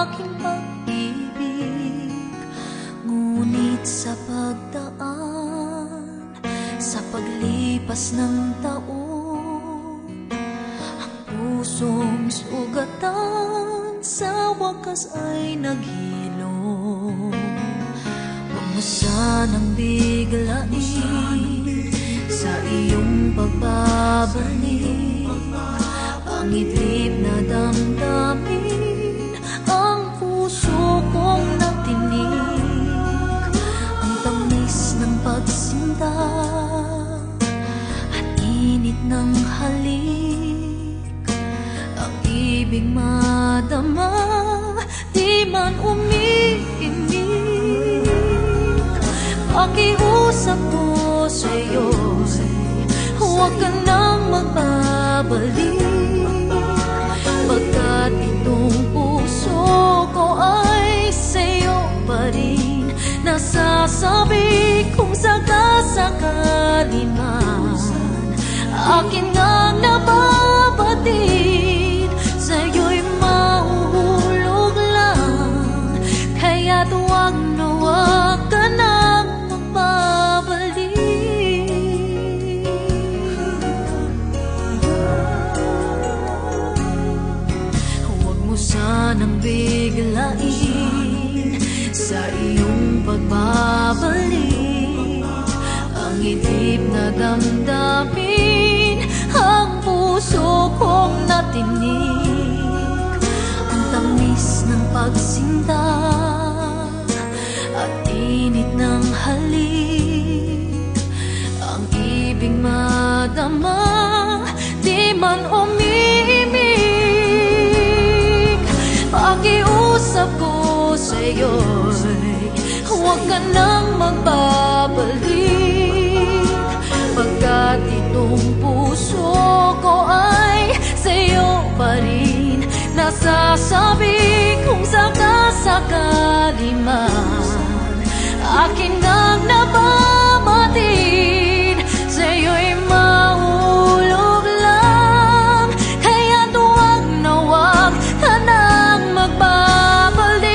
aking pag-ibig. Ngunit sa pagdaan, sa paglipas ng taon, ang pusong sugatan sa wakas ay naghilom. Huwag mo sanang biglain sa iyong pagbabalik ang itlip na damdamin, ang puso kong natinig, ang tamis ng pagsinta at init ng halik, ang ibig madama, di man umiimik. Pakiusap ko sa'yo, huwag ka nang magbabalik, pagkat itong puso ko ay sa'yo pa rin. Nasasabi kung sakasakali man akin ngang nababatid, sa'yo'y mahuhulog lang, kaya't huwag na huwag ka nang magbabalik. Huwag mo sanang biglain sa iyong pagbabalik ang itlip na damdamin, ang puso kong natinig, ang tamis ng pagsinta at init ng halik, ang ibig madama, di man umiimik. Pakiusap ko sa'yo'y huwag ka nang magbabalik, pagkat itong puso ko ay sa'yo pa rin. Nasasabi kung sakasakali man akin ngang nababatid, sa'yo'y mahulog lang, kaya't huwag na huwag ka nang magbabalik.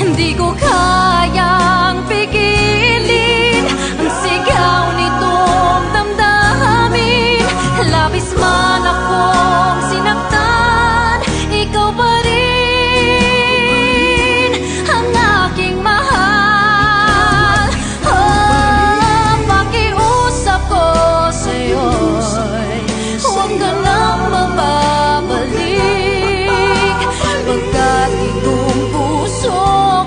Hindi ko kayang pigilin ang sigaw nitong damdamin, labis man akong sinaktan, ikaw pa rin ang aking mahal. Pakiusap ko sa'yo'y huwag ka nang magbabalik, pagkat itong puso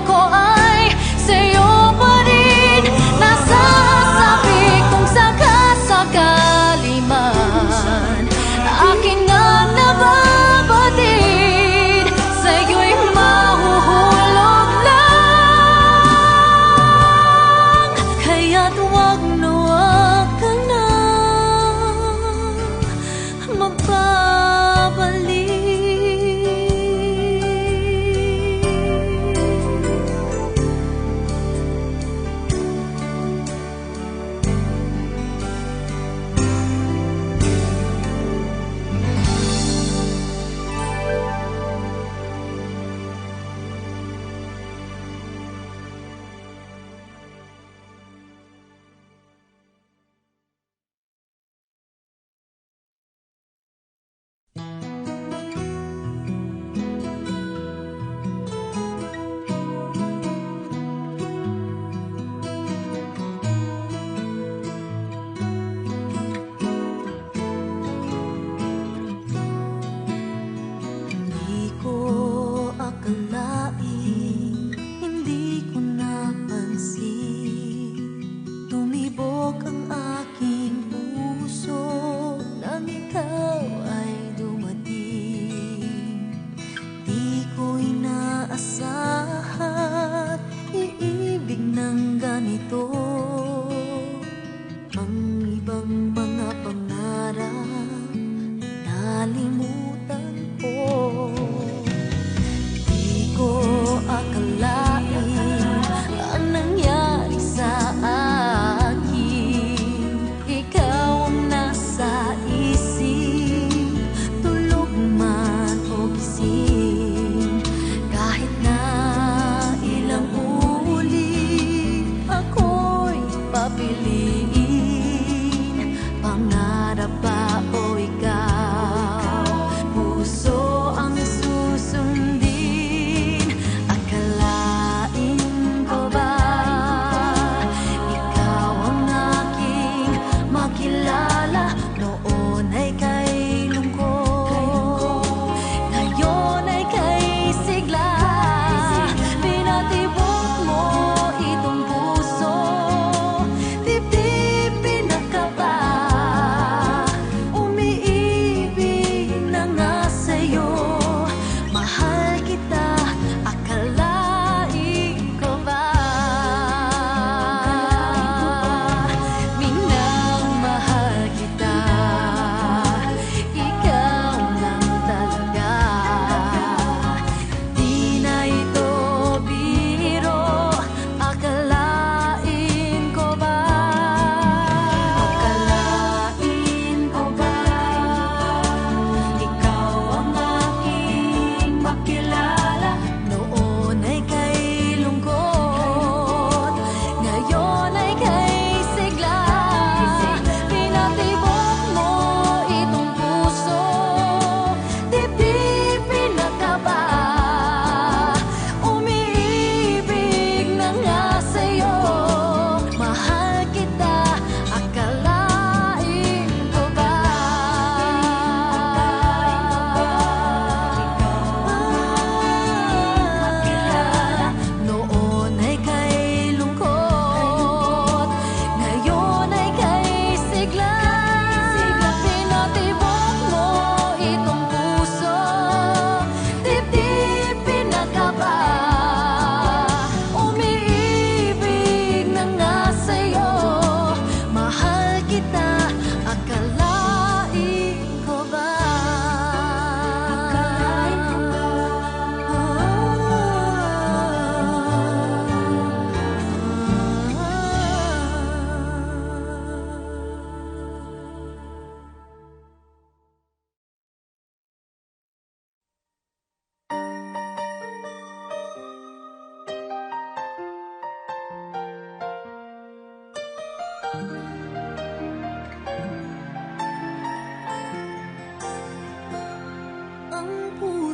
ko ay sa'yo pa rin. Nasasabi kung sakasakali man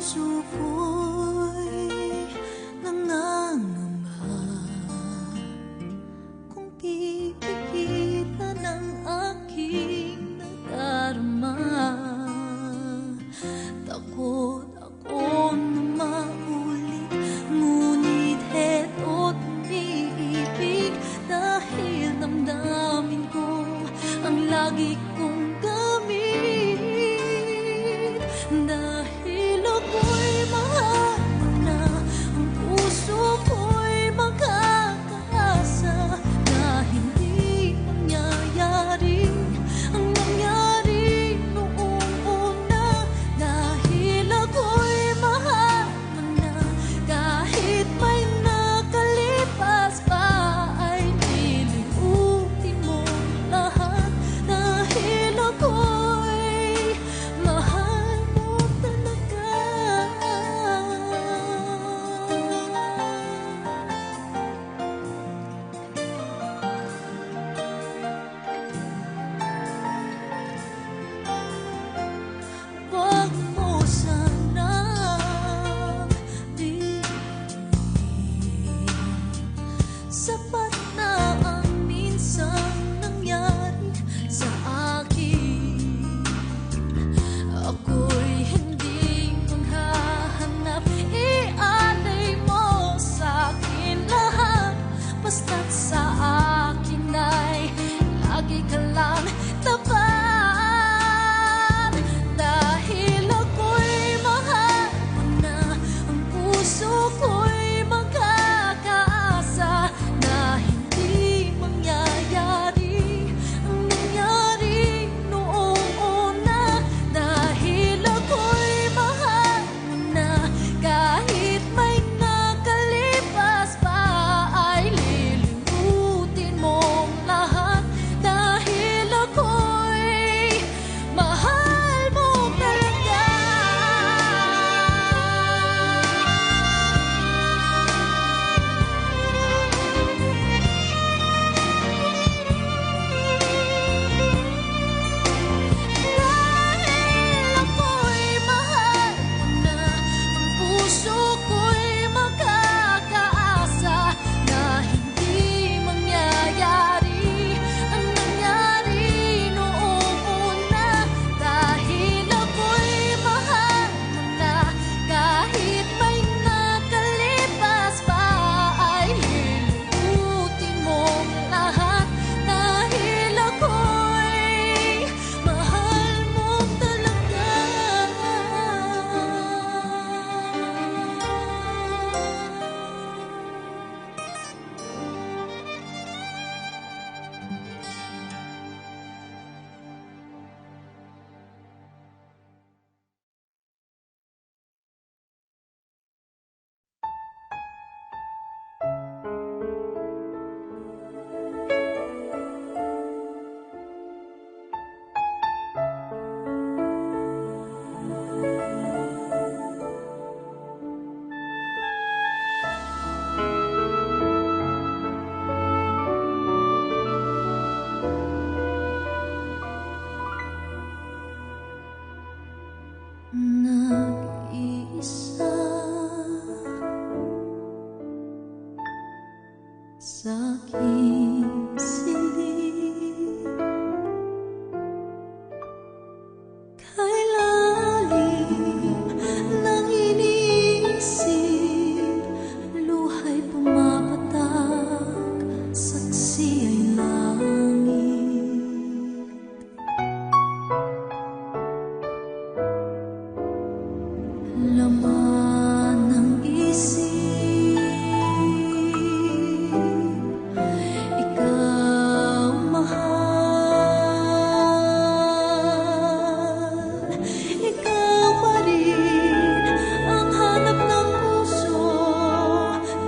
puso ko'y nangangamba kung pipigilan ang aking nadarama. Takot ako na maulit, ngunit heto't umiibig dahil damdamin ko ang lagi kong gamit. Dahil ako'y mahal mo na, ang puso ko'y magkakaasa na hindi mangyayari ang nangyari noong una. Dahil ako'y mahal mo na, kahit may nakalipas pa ay lilimutin mo lahat. Dahil ako'y mahal mo talaga. Huwag mo sanang diin, sapat na ang minsang nangyari sa akin. Ako'y hindi maghahanap, ialay mo sa'kin lahat. Basta't sa akin ay lagi ka lang tapat. Dahil ako'y mahal mo na, ang puso ko'y magkakaasa na hindi mangyayari ang nangyari noong una. Dahil ako'y mahal mo na, kahit may nakalipas pa ay lilimutin mong lahat. Dahil ako'y mahal mo talaga. Dahil ako'y mahal mo na, ang puso ko'y magkakaasa na hindi mangyayari ang nangyari noong una. Dahil ako'y mahal mo na, kahit may nakalipas pa ay lilimutin mong lahat. Dahil ako'y mahal mo talaga. Nag-iisa sa'king silid, kay lalim ng iniisip, luha'y pumapatak, saksi ay langit. Laman ng isip, ikaw mahal. Ikaw pa rin ang hanap ng puso,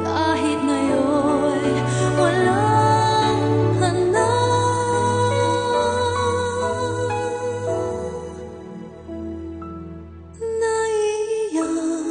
kahit ngayon'y walang hanap. Naiiyak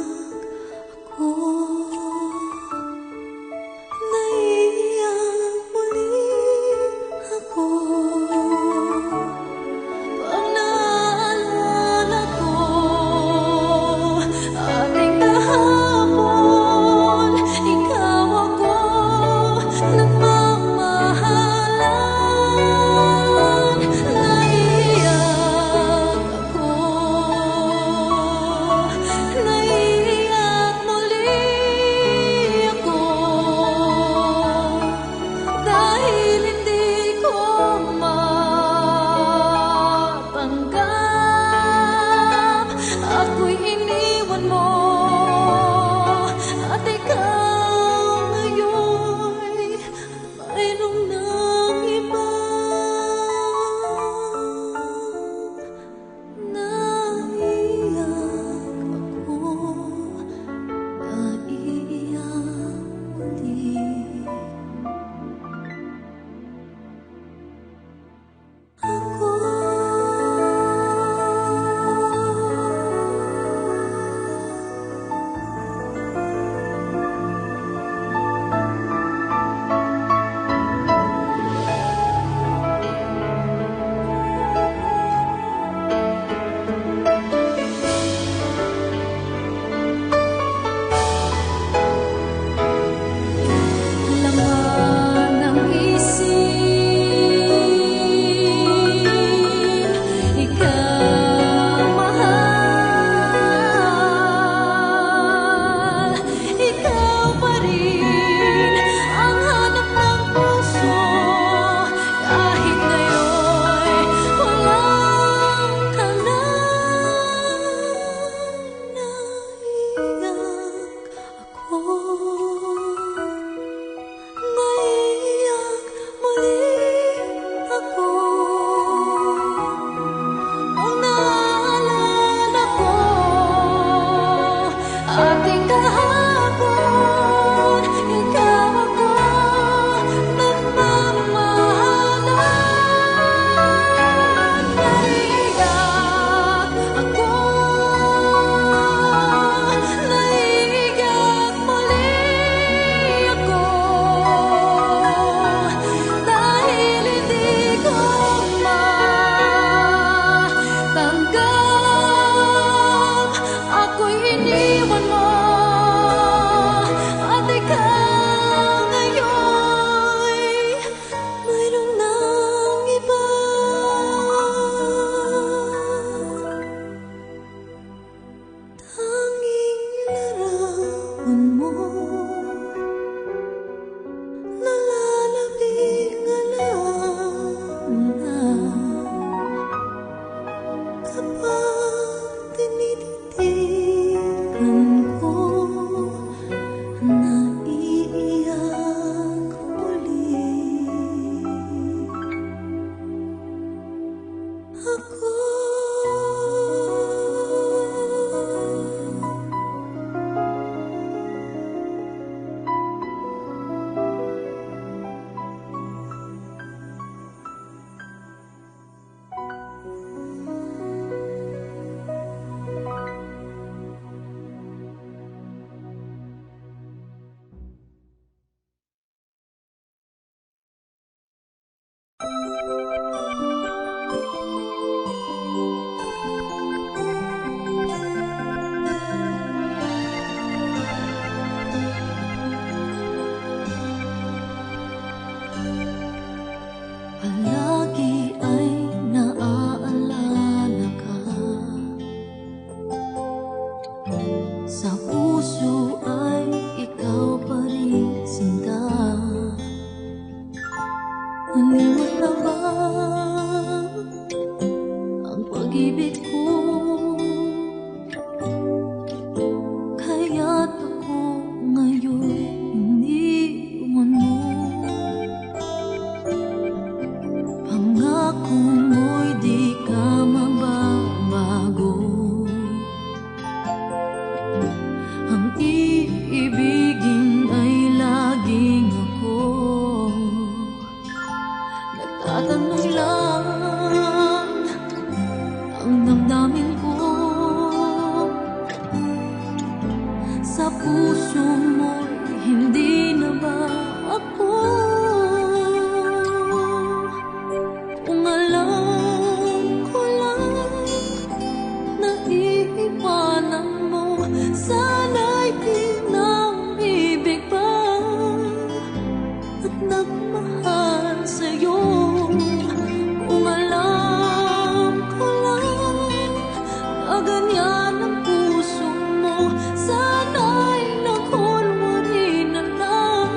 ganyan ang puso mo, sana'y nakunwari na lang,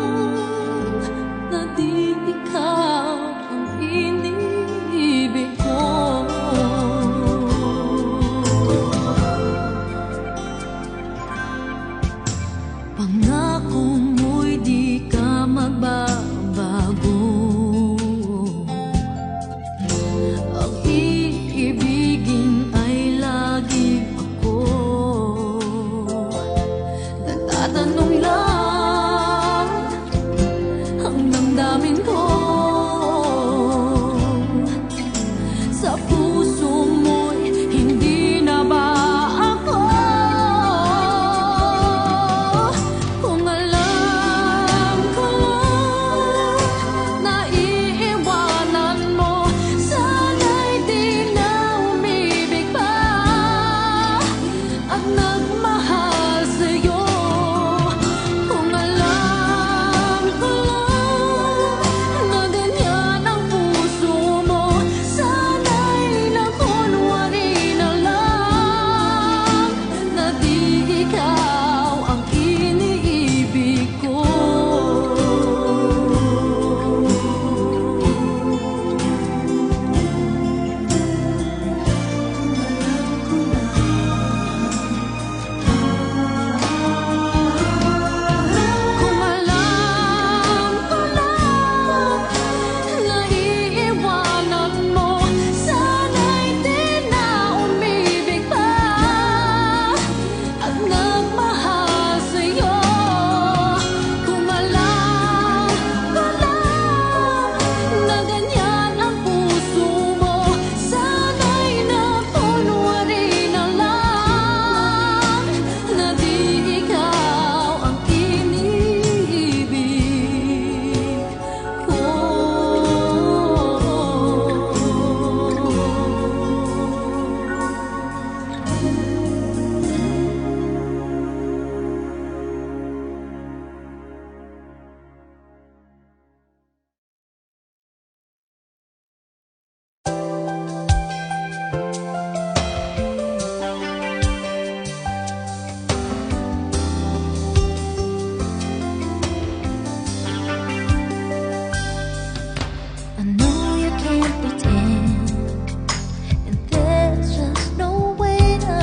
na di ikaw ang iniibig ko. Pangako mo'y di ka magbabago, ang iibigin ay laging ako. Nagtatanong lang ang damdamin ko, sa puso mo'y hindi na ba ako? Kung alam ko lang na iiwanan mo, sana'y di na umibig pa at nagmahal sa'yo. Kung alam ko lang na ganyan ang puso mo, sana'y nakunwari na lang, na di ikaw ang iniibig ko. Kung alam ko lang na iiwanan mo, sana'y di na umibig pa at nagmahal sa'yo. Kung alam ko lang na ganyan ang puso mo, sana'y nakunwari na lang, na di ikaw ang iniibig ko. I know you can't pretend, and there's just no way to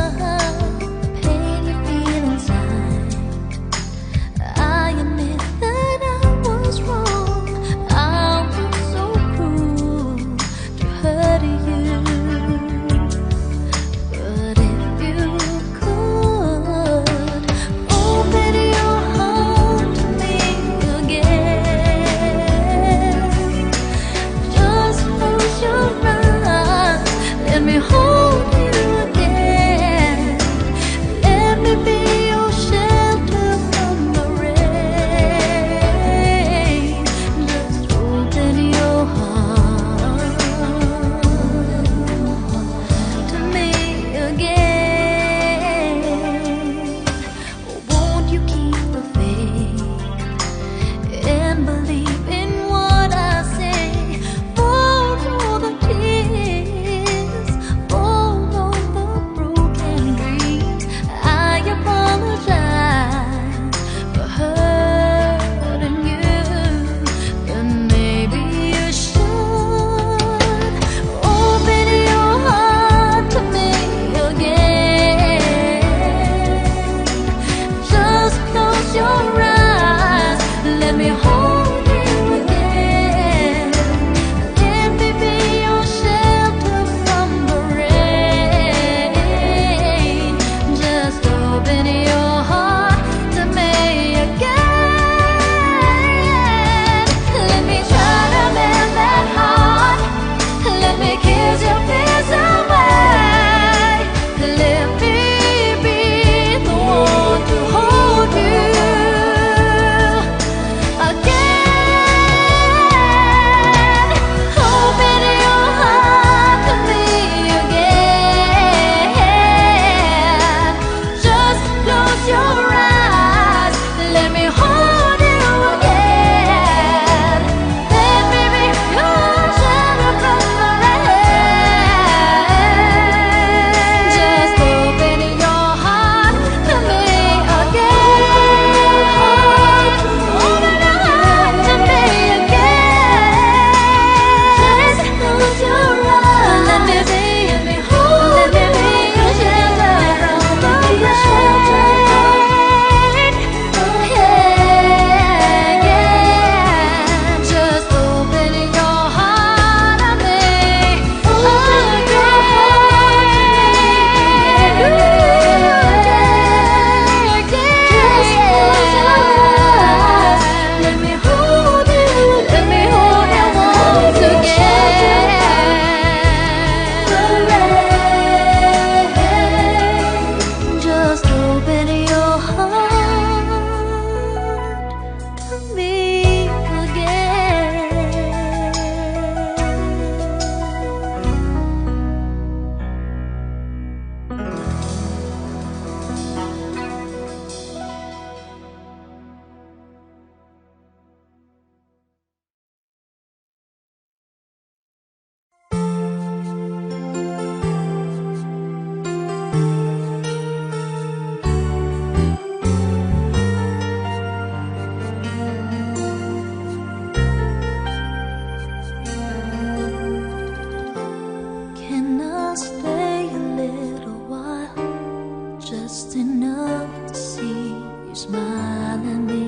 just enough to see you smile at me.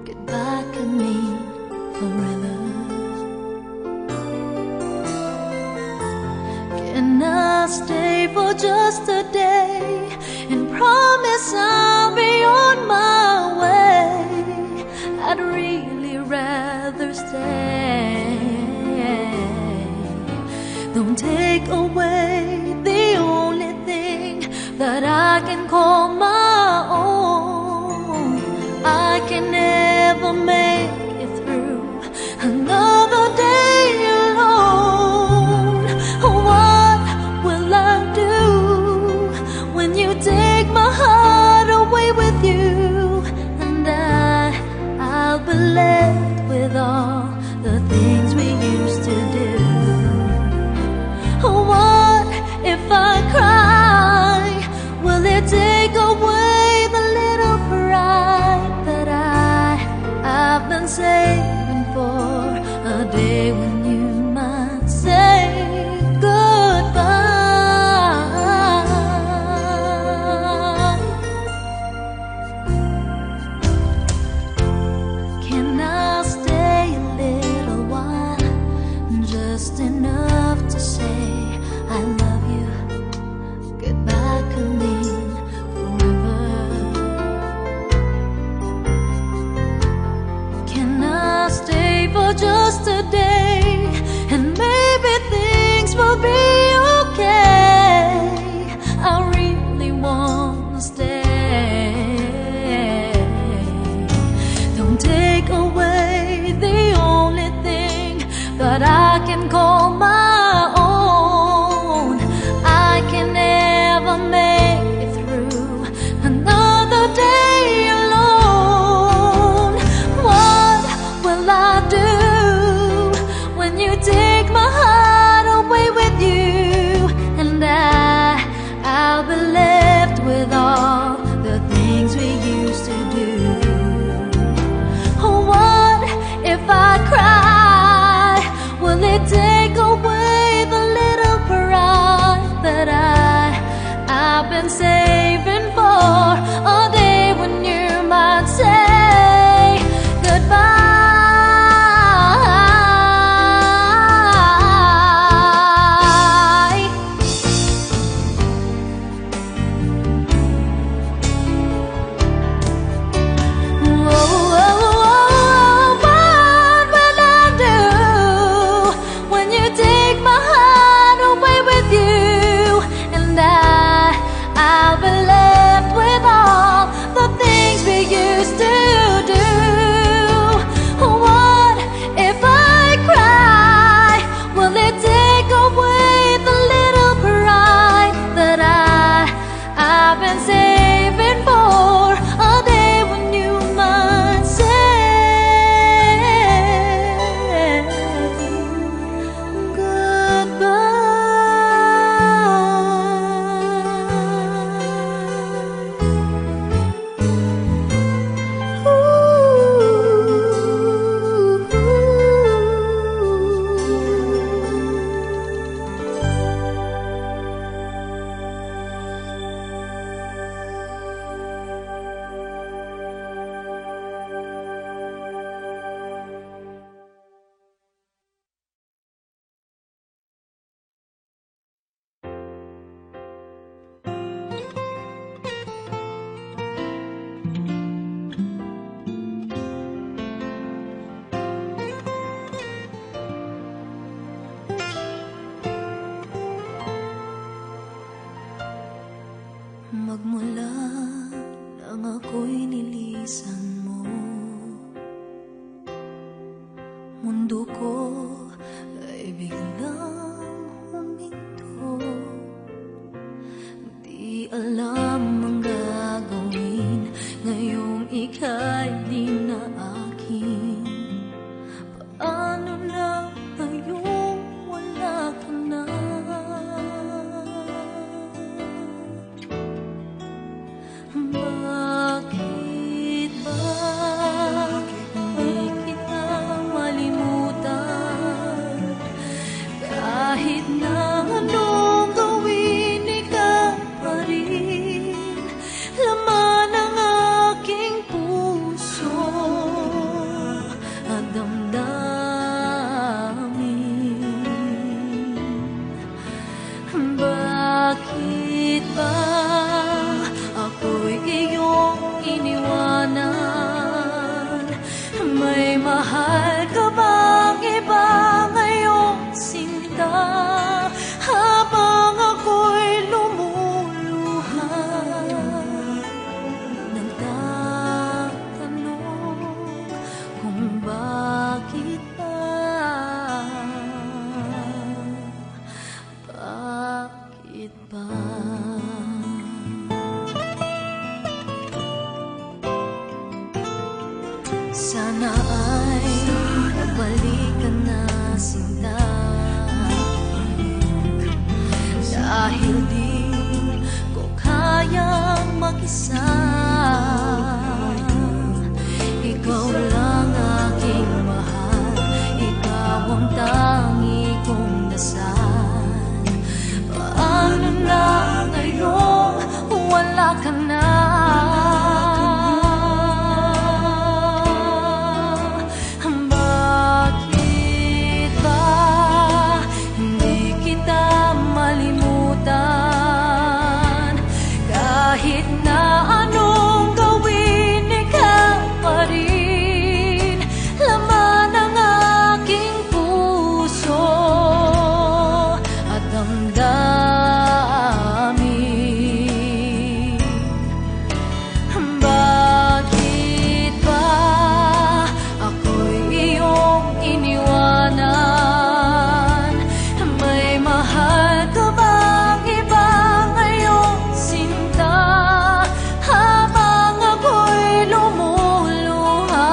Goodbye can mean forever. Can I stay for just a day and promise I'll be on my way? I'd really rather stay. Don't take away the only thing that I can call my own. I can never make it through another day alone. What will I do when you take my heart away with you? And I'll be left with all the things we used to do. What if I cry? Will it take away the little pride that I've been saving for a day when you might say goodbye? Can I stay a little while, just enough to say I love you? Goodbye can mean forever. Can I stay for just a day and maybe things will be okay? I really want to stay. Don't take away the only thing that I can call my own. I can never make it through another day alone. What will I do when you take my heart away with you? And I'll be left with all the things we used to do. What if I cry? Will it take away the little pride that I've been saving for a day when you might say goodbye? Magmula nang ako'y nilisan mo, mundo ko ay biglang huminto. Di alam ang gagawin ngayong ika'y di na akin. Paano na ngayong wala ka na? Bakit ba di kita malimutan? Kahit na anong gawin, ikaw pa rin Sana ay balik ka na, sinta, dahil di ko kayang mag-isa. Ikaw lang aking mahal, ikaw ang tangi kong dasal. Paano na ngayong wala ka na? Bakit ba hindi kita malimutan? Kahit na anong gawin, ikaw pa rin laman ng aking puso at damdamin. Bakit ba ako'y iyong iniwanan? May mahal ka bang iba ngayong sinta? Habang ako'y lumuluha,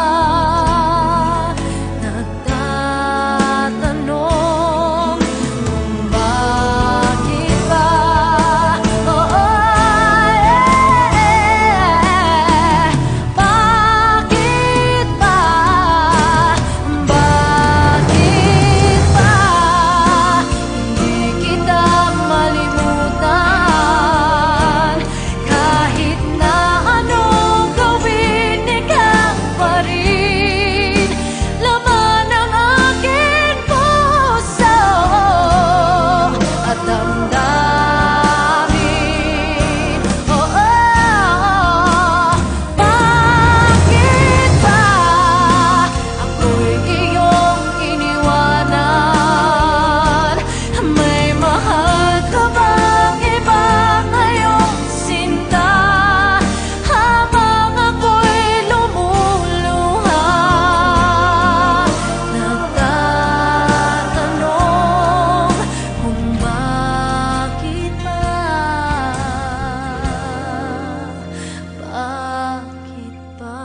nagtatanong kung bakit ba. Bakit ba? Bakit ba hindi kita malimutan? Kahit na anong gawin, ikaw pa rin laman ng aking puso at damdamin. Bakit ba ako'y iyong iniwanan? May mahal ka bang iba ngayong sinta? Habang ako'y lumuluha, nagtatanong kung bakit ba. Bakit ba?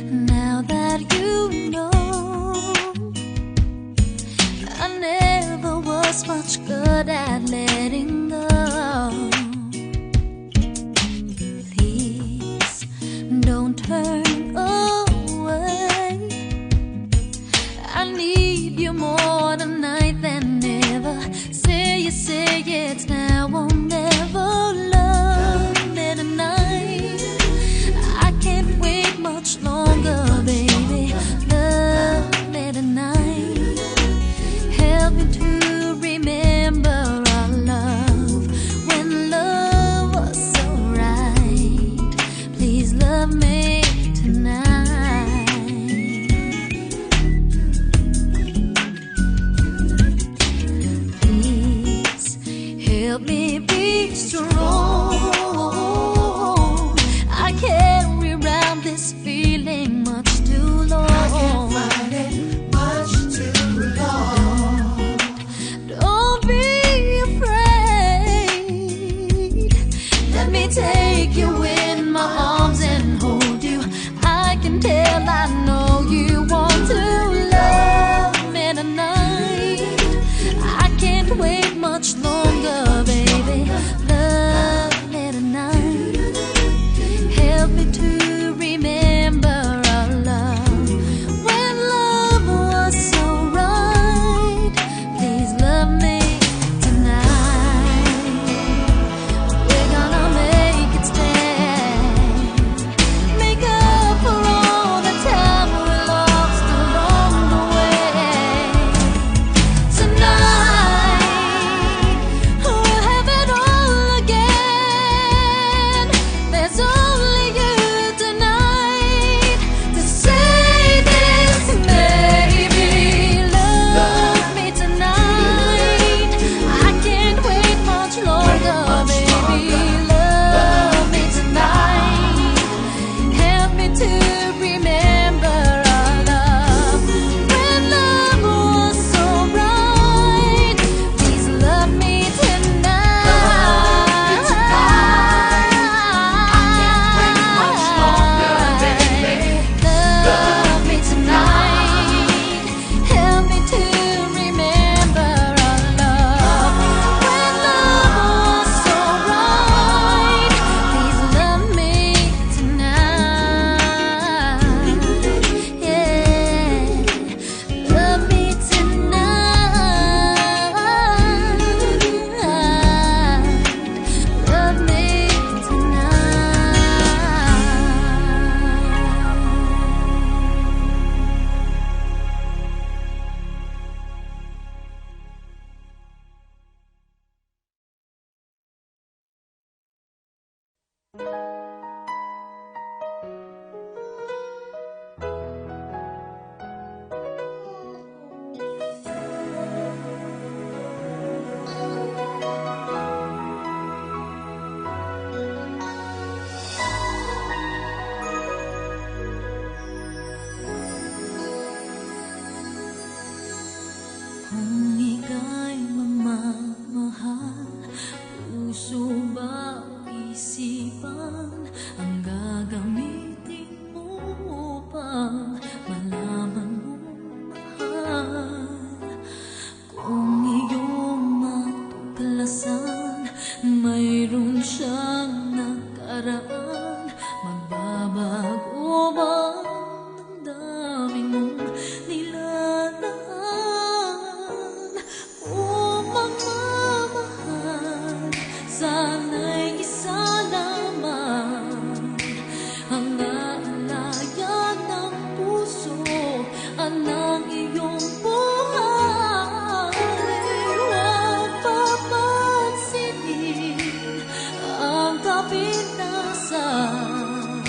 Now that you know, I never was much good at letting go. Please don't turn away. I need you more tonight than ever. Say it's now or never. Love me tonight. I can't wait much longer, baby. Love me tonight. Help me to remember our love when love was so right. Please love me tonight. Please help me be strong. I carry around this feeling much too long. I can't fight it much too long. Don't be afraid. Let me take you in my arms and hold you. I can tell, I know you want to love me tonight. I can't wait much longer, baby. Love me tonight. Help me to remember Kung ika'y mamamahal, puso ba o isipan ang gagamitin mo upang malaman mong mahal? Kung iyong matuklasan, mayroon siyang nakaraan, magbabago ba ang dami mong nilalaan? Kung magmamahal, sana'y isa naman ang aalayan ng puso at ng iyong buhay. Huwag papansinin ang kapintasan,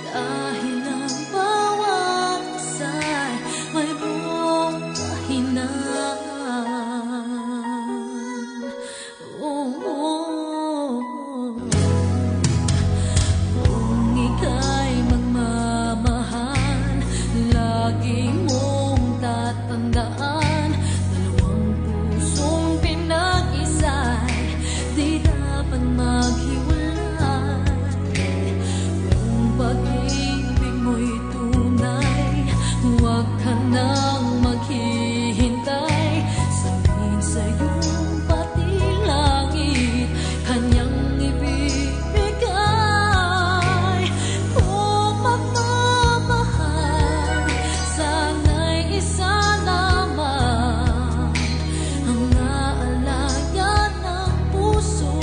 dahil ang bawat isa'y may buong kahinaan. Kung ika'y magmamahal, lagi mong tatandaan, dalawang pusong pinag-isa'y di dapat maghiwalay. Kung pag-ibig mo'y tunay, huwag ka nang maghihintay, sabihin sa'yong pati langit kanyang ibibigay. Kung magmamahal, sana'y isa naman ang aalayan ng puso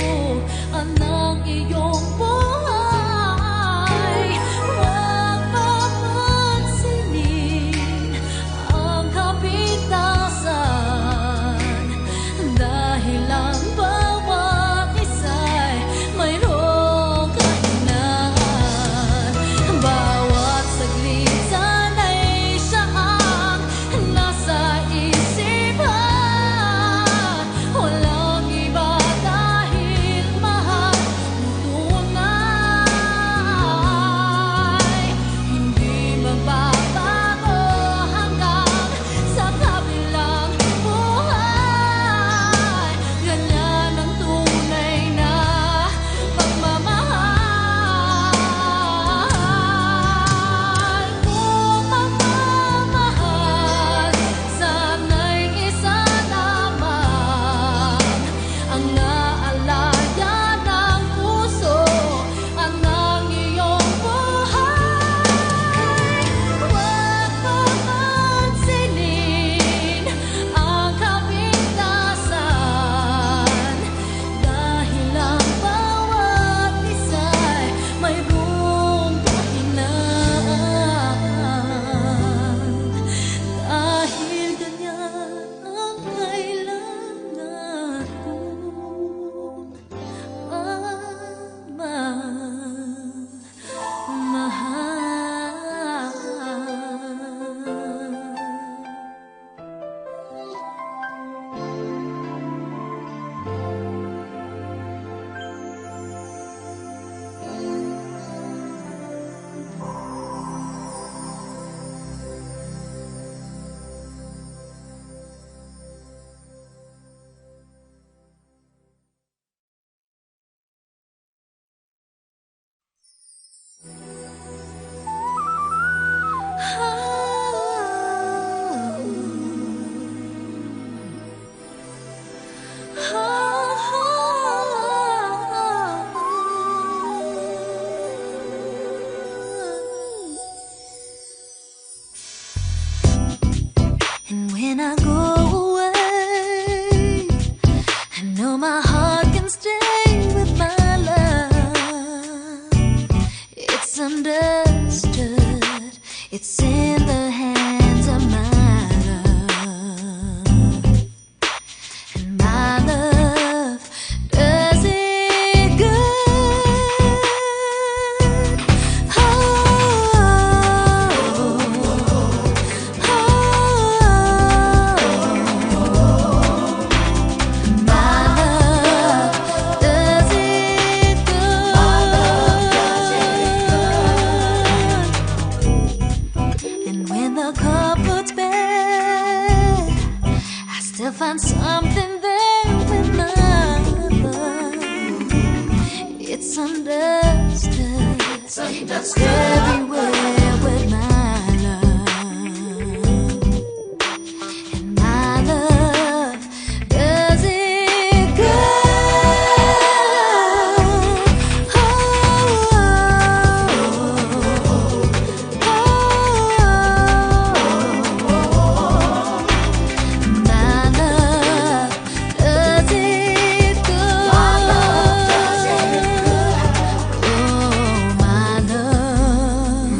at ng iyong buhay. Huwag papansinin ang kapintasan, dahil ang bawat isa'y mayroong kahinaan. Bawat saglit sana'y siya ang nasa isipan, walang iba dahil mahal mo tunay. Hindi magbabago hanggang sa kabilang buhay, ganyan ang tunay na pagmamahal. Kung magmamahal, sana'y isa naman ang naalayan ng puso at ng iyong buhay. Huwag papansinin ang kapintasan, dahil ang bawat isa'y may buong kahinaan. Dahil ganyan ang kailangan kong And when I go away, I know my heart can stay with my love. It's understood, it's in the hands of my love. And my love does it good. It's understood. It's understood everywhere with my love. And my love does it good. Oh, my love does it good. My love does it good. Oh, my love.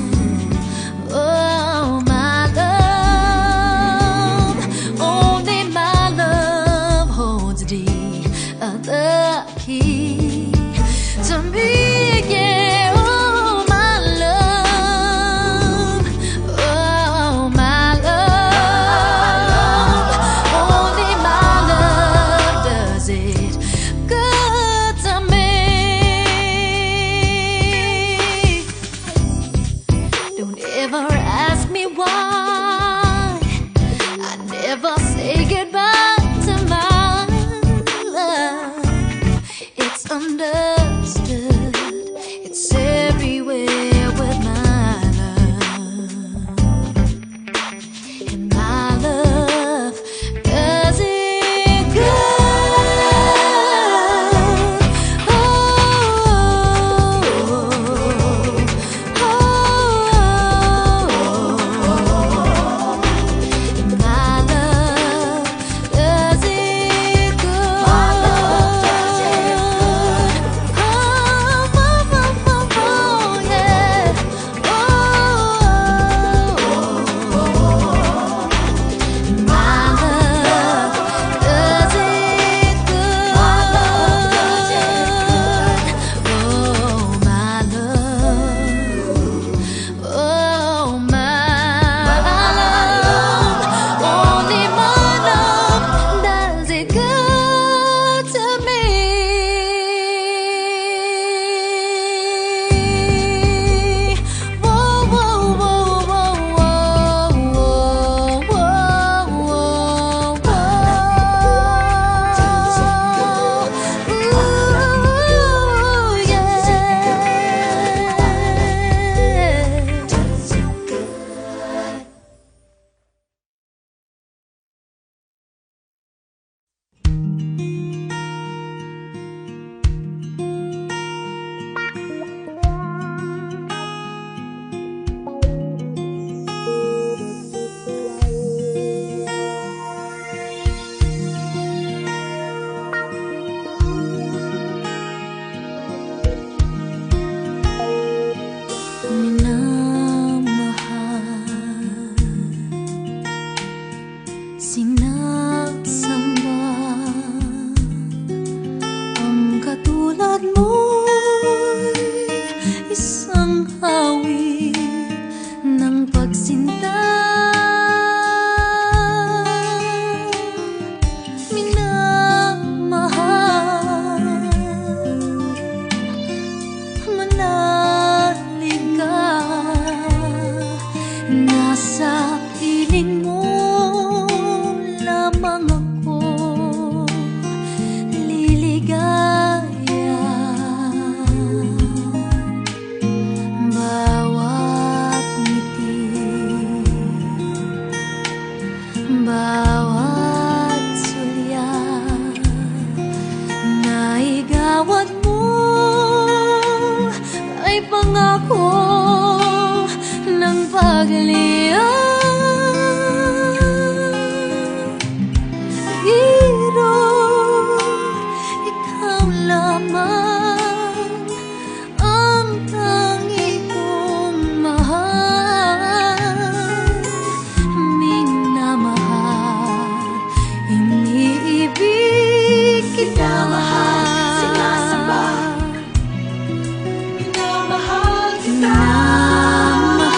Oh, my love. Only my love holds the other key to me. Yeah. Oh, my love. Oh, my love. Only my love does it good to me. Don't ever ask me why I never say goodbye to my love. It's understood. It's everywhere with my love. And my love does it good. Oh, my love does it good. My love does it good. Oh, yeah. My love does it good. My love does it good. Oh, my love. Oh, my love. Only my love does it good to me. Whoa, whoa, whoa, whoa, whoa, whoa, whoa, Ooh, yeah. Minamahal, sinasamba ang katulad mo'y isang hawi ng pagsinta. Minamahal, manalig ka, nasa piling mo lamang ako liligaya. Bawat ngiti, bawat sulya na igawad mo ay pangako ng pagliya. Hero, ikaw lamang ang tangi kong mahal. Minamahal, iniibig kita. Sinasamba. Minamahal kita. Minamahal,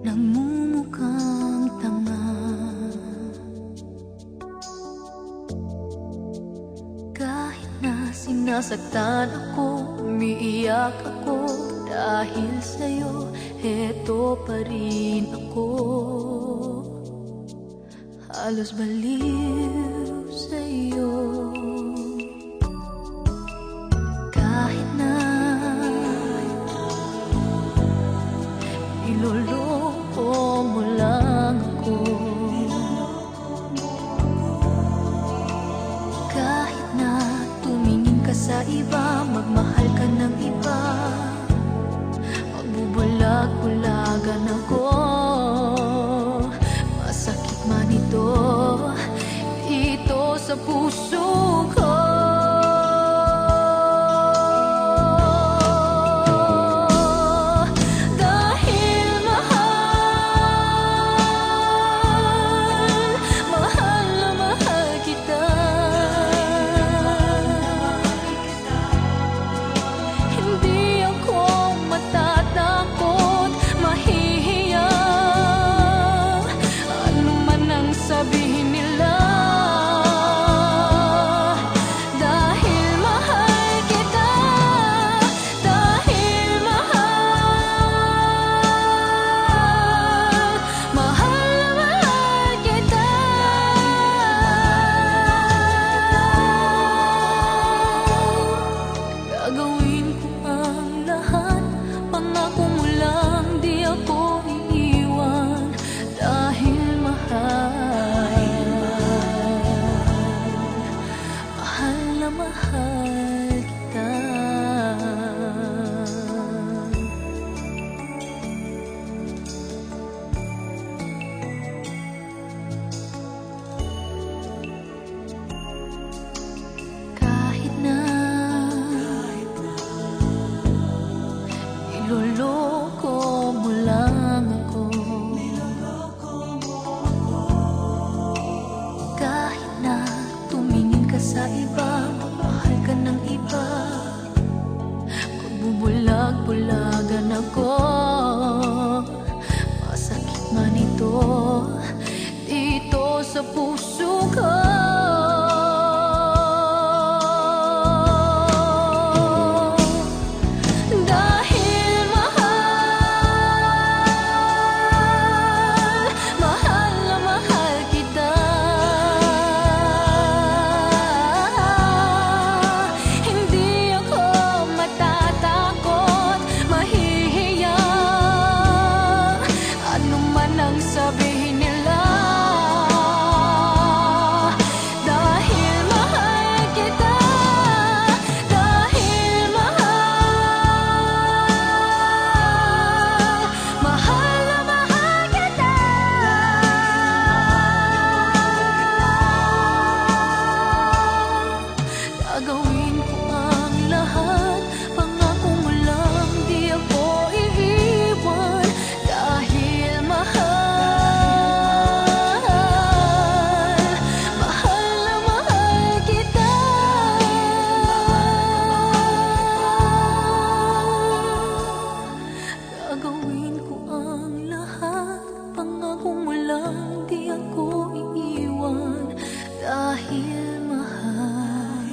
nagmumukhang tanga. Kahit na sinasaktan ako, umiiyak ako, dahil sa'yo, heto pa rin ako. Halos baliw sa'yo. Kahit na iloloko mo lang ako, kahit na tumingin ka sa iba, magmahal ka ng iba, magbubulag-bulagan ako. Masakit man ito, dito sa puso ko. Gagawin ko ang lahat, pangako mo lang, di ako iiwan, dahil mahal, mahal na mahal kita. Kahit na iloloko mo lang ako, kahit na tumingin ka sa iba, mahal ka ng iba, magbubulag-bulagan ako. Masakit man ito, dito sa puso ko. Sabihin nila, dahil mahal kita, dahil mahal, mahal na mahal kita. Gagawin ko ang lahat, pangako mo lang, di ako iiwan, dahil mahal. Gagawin ko ang lahat, pangako mo lang, di ako iiwan, dahil mahal,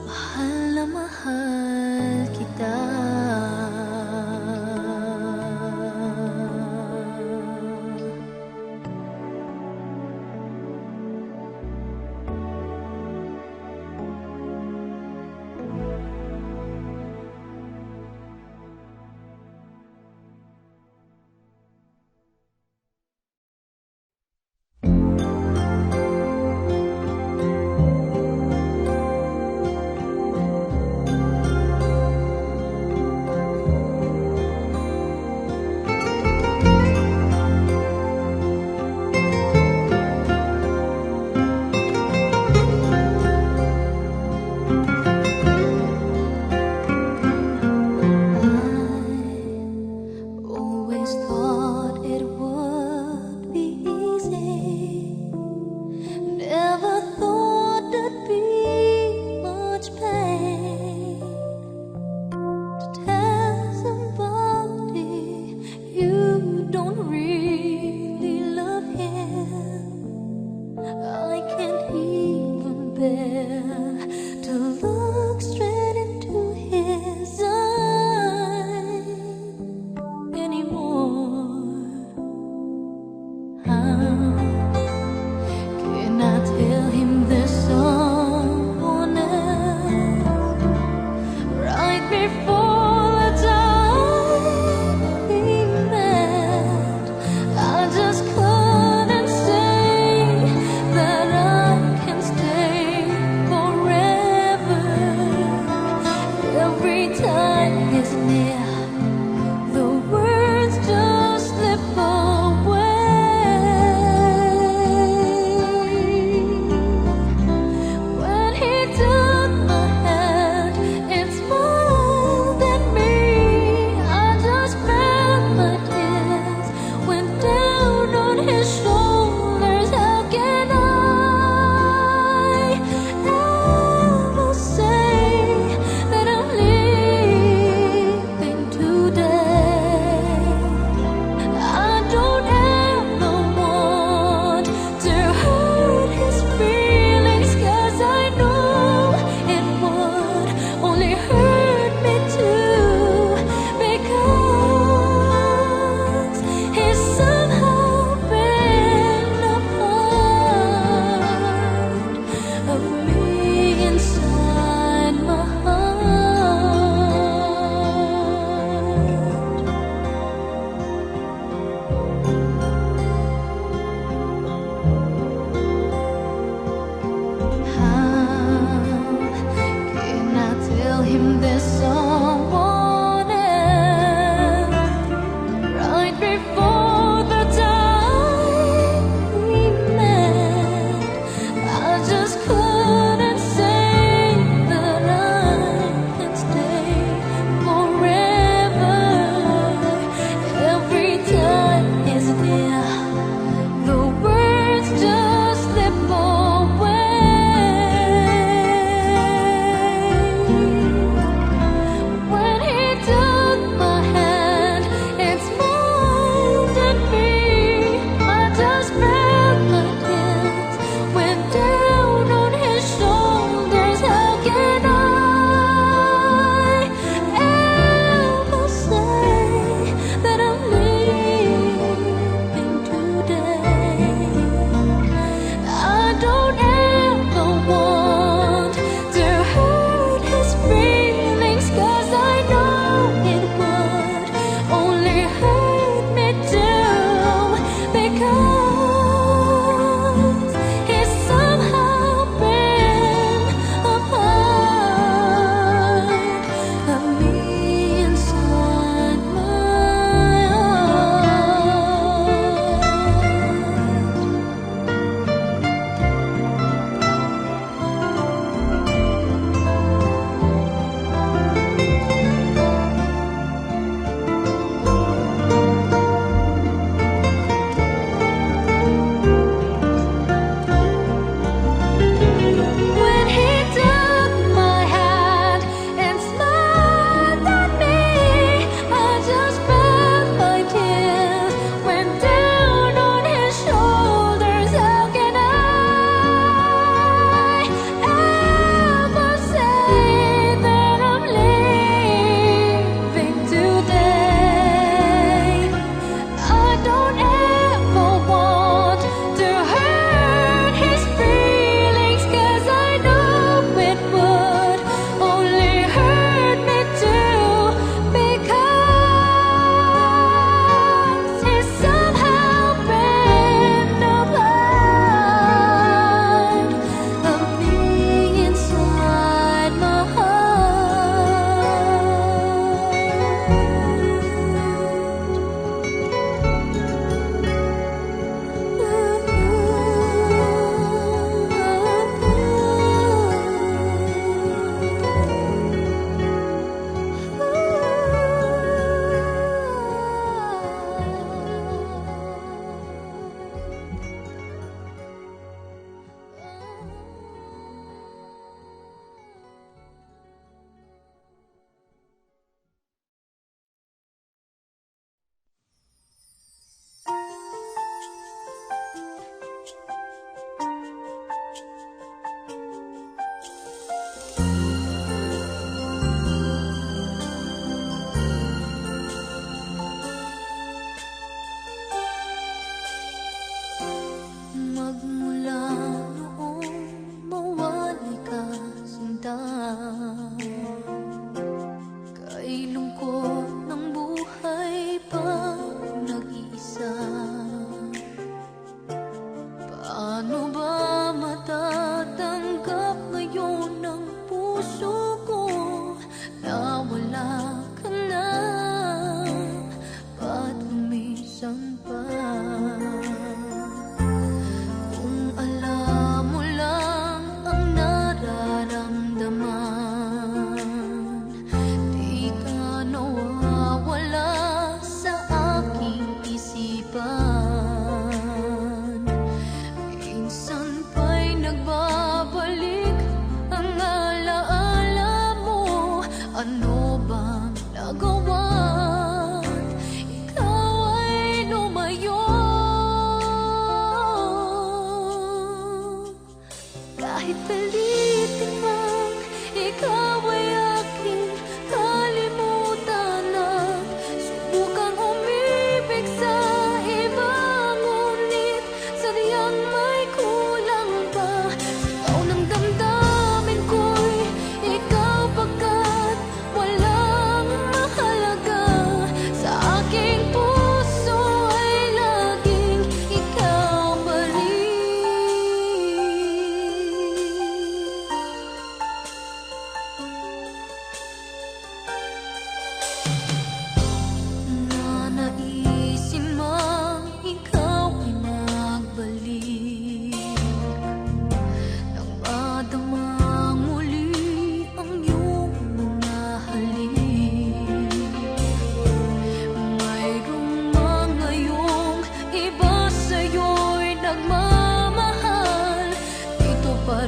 mahal na mahal kita. was near, the words just slip away. When he took my hand and smiled at me, I just felt my tears went down on his shoulders. How can I ever say that I'm leaving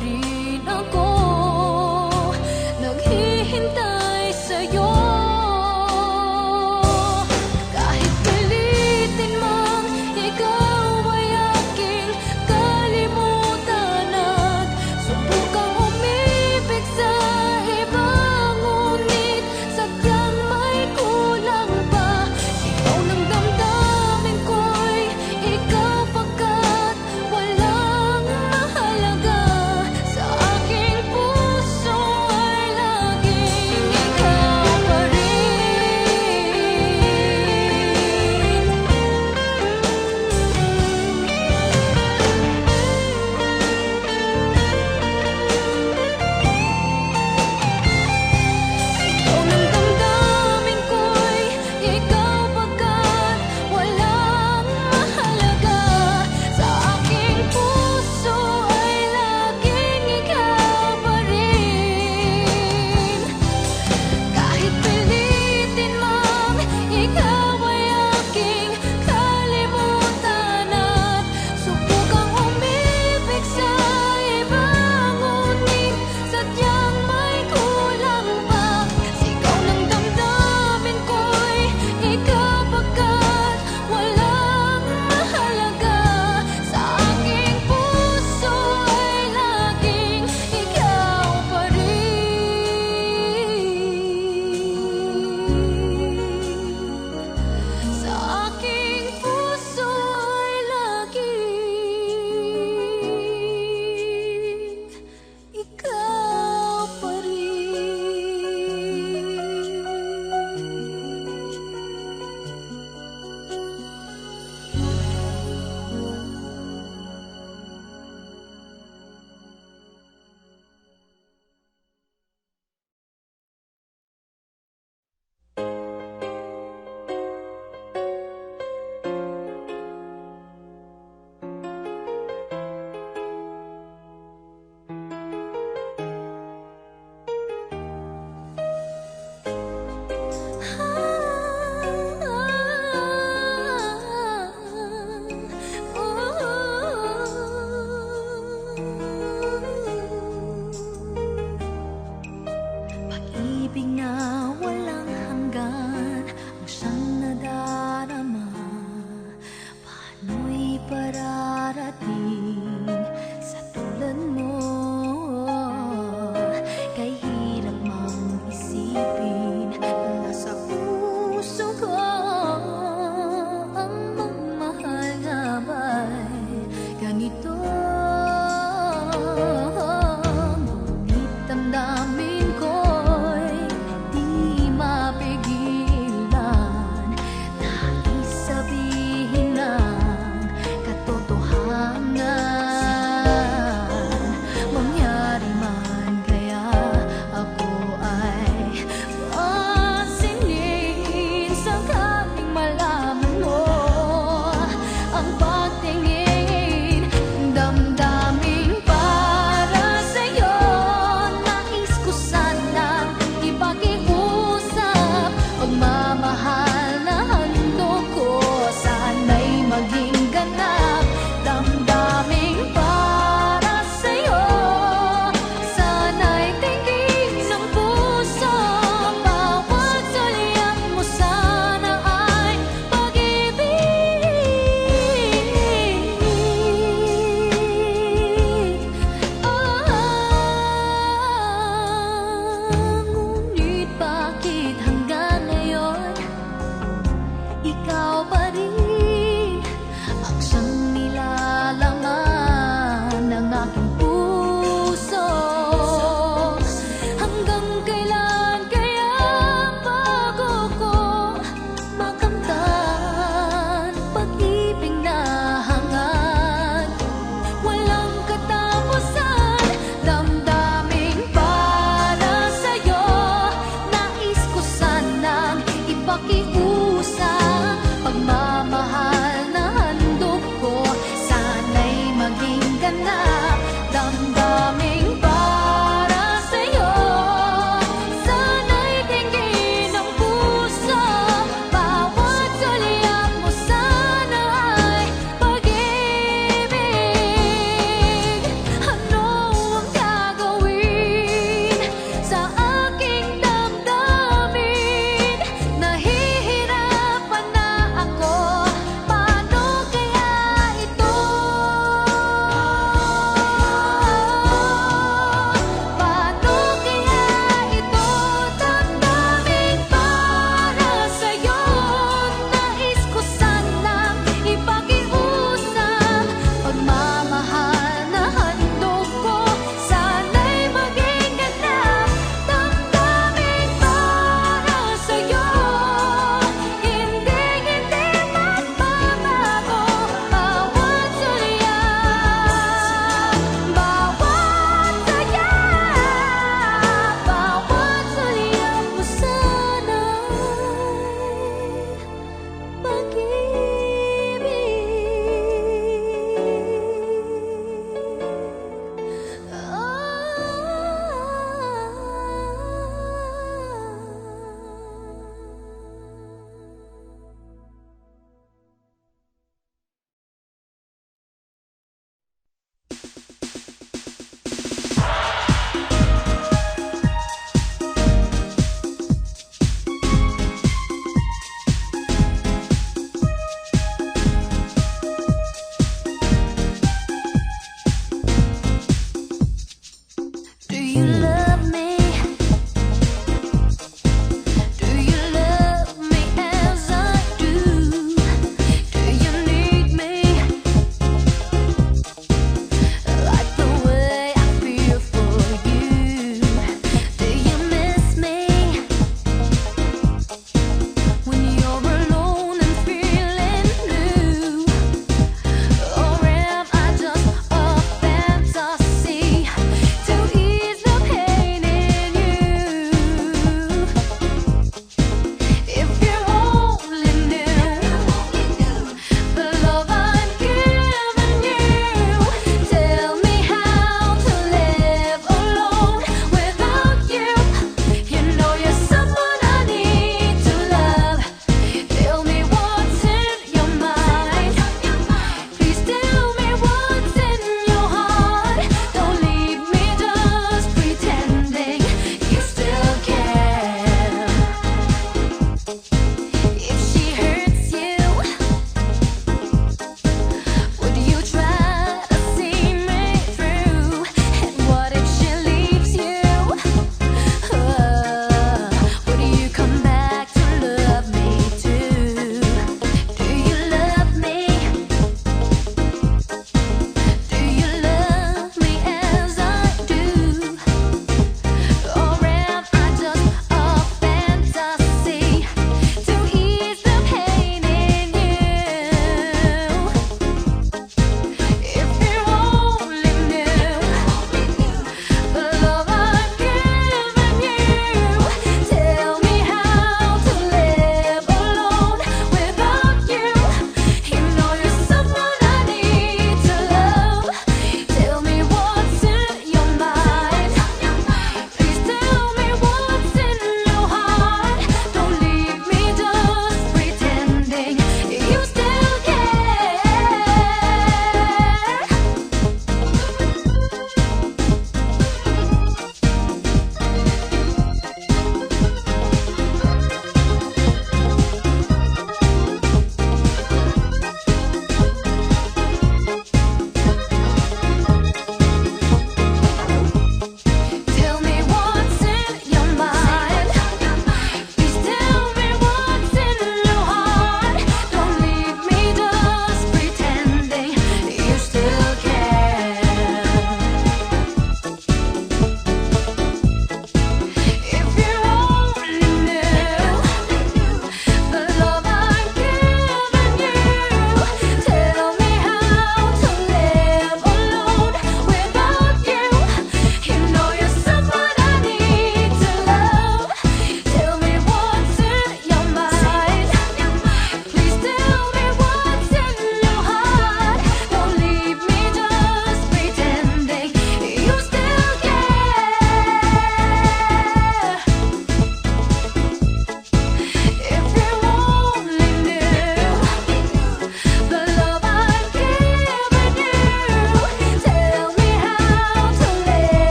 rin ako naghihintay sa'yo. Kahit pilitin mang ikaw ay aking kalimutan at subukang umibig sa iba, ngunit sadyang may kulang pa. Sigaw ng damdamin ko'y ikaw pagkat walang mahalaga. Sa aking puso ay laging ikaw pa rin. Sigaw ng damdamin ko'y ikaw pagkat walang mahalaga. Sa aking puso ay laging ikaw pa rin. Kahit pilitin mang ikaw ay aking kalimutan at subukang umibig sa iba, ngunit sadyang may kulang pa. Sigaw ng damdamin ko'y ikaw pagkat walang mahalaga. Sa aking puso ay laging ikaw pa rin. Sa aking puso ay laging ikaw pa Pag-ibig na walang hanggan ang siyang nadarama. Paano'y pararating sa tulad mo? Kay hirap mang isipin na nasa puso ko ang magmahal nga ba'y ganito? Ngunit damdamin ko'y di mapigilan. Nais sabihin ng katotohanan. Mangyari man kaya ako ay pansinin sakaling malaman mo ang pagtingin. Damdamin para sa'yo, nais ko sanang ipakiusap. Pagmamahal na handog ko, sana'y maging ganap. Damdamin para sa'yo, sana'y tingin ng puso. Bawat sulyap mo sana ay pag-ibig. Ngunit bakit hanggang ngayon ikaw pa rin ang siyang nilalaman ng aking puso? Hanggang kailan kaya bago ko makamtan pag-ibig na hangad walang katapusan? Damdamin para sa'yo, nais ko sanang ipakiusap. Pagmamahal na handog ko, sana'y maging ganap. Damdamin para sa'yo, sana'y tingin ng puso. Bawat sulyap mo sana ay pag-ibig. Ano ang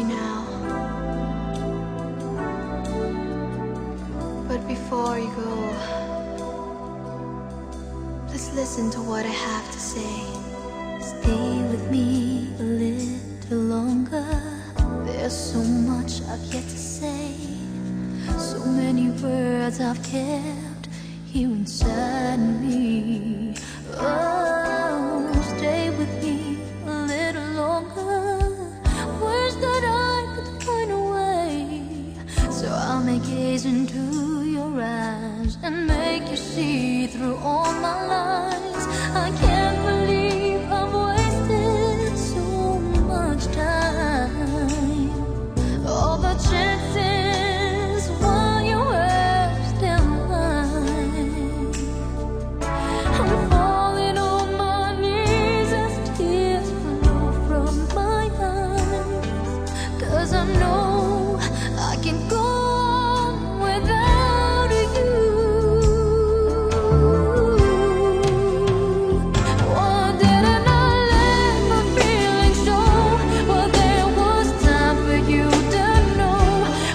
you now. But before you go, please listen to what I have to say. Stay with me a little longer. There's so much I've yet to say. So many words I've kept here inside me. Oh, stay with me a little longer. Words that I could find a way, so I may gaze into your eyes and make you see through all my lies. I can't believe I've wasted so much time. All the chances while you were still mine. I'm falling on my knees as tears flow from my eyes. 'Cause I know I can go on without you. Why didn't I let my feelings show? Well, there was time for you to know.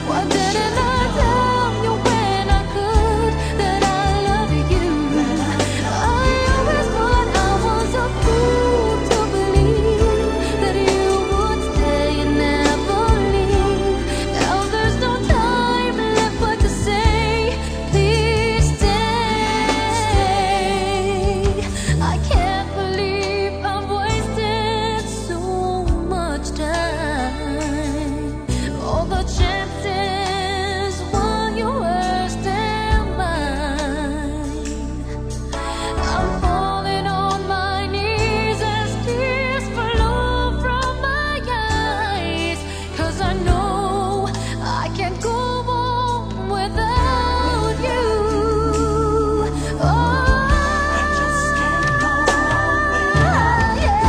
Why didn't I tell you when I could that I love you? I always thought I was a fool to believe that you would stay and never leave. Now there's no time left but to say, please stay. I can't believe I've wasted so much time. All the chances while you were still mine. I'm falling on my knees as tears flow from my eyes. 'Cause I know I can't go on without you. Oh, I just can't go on without you. yeah.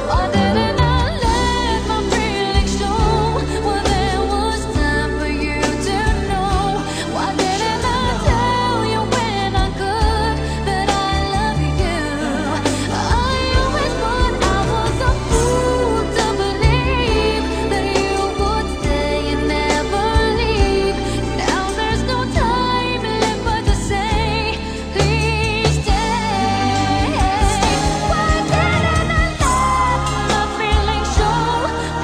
Why didn't I let my feelings show? Well, there was time for you to know. Why didn't I tell you when I could that I love you? I always thought I was a fool to believe that you would stay and never leave. Now there's no time left but to say, please stay. Why didn't I let my feelings show?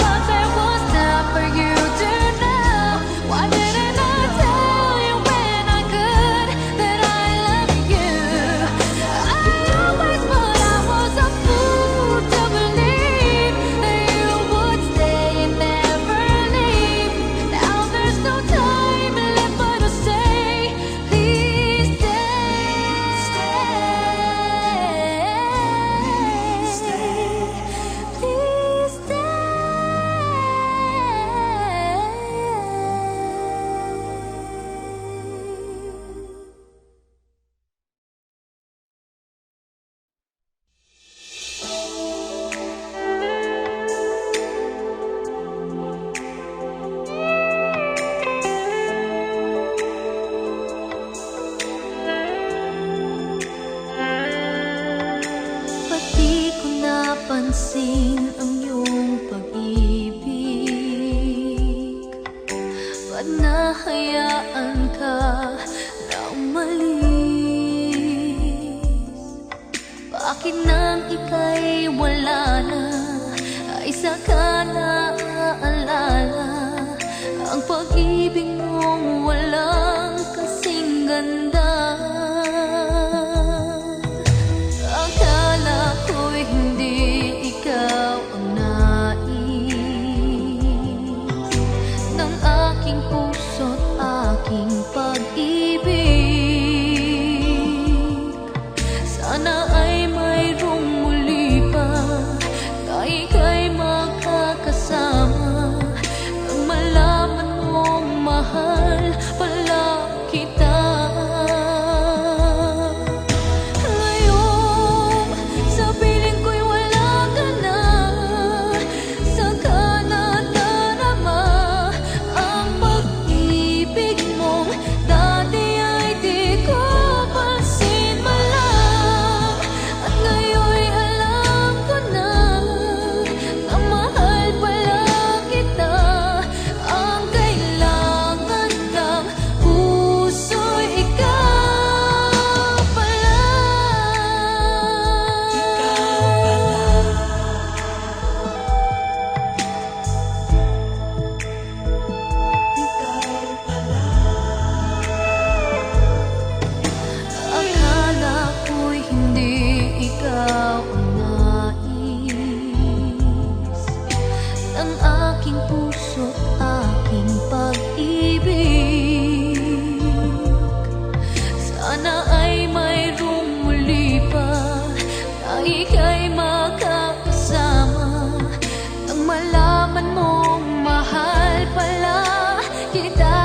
Well, there was time for you to know. Why didn't I tell you when I could that I love you? I always thought I was a fool to believe that you would stay and never leave. Now there's no time left but to say, please stay. Please stay. Ba't di ko napansin ang iyong pag-ibig? Ba't nahayaan ka na umalis? Bakit nang ika'y wala na ay saka naaalala ang pag-ibig mong walang kasing ganda? Akala ko'y hindi ikaw ang nais ng aking puso't aking pag-ibig. Sana ay mayroong muli pa ng aking puso't aking pag-ibig. Sana ay mayroong muli pa na ika'y makakasama, nang malaman mong mahal pala kita.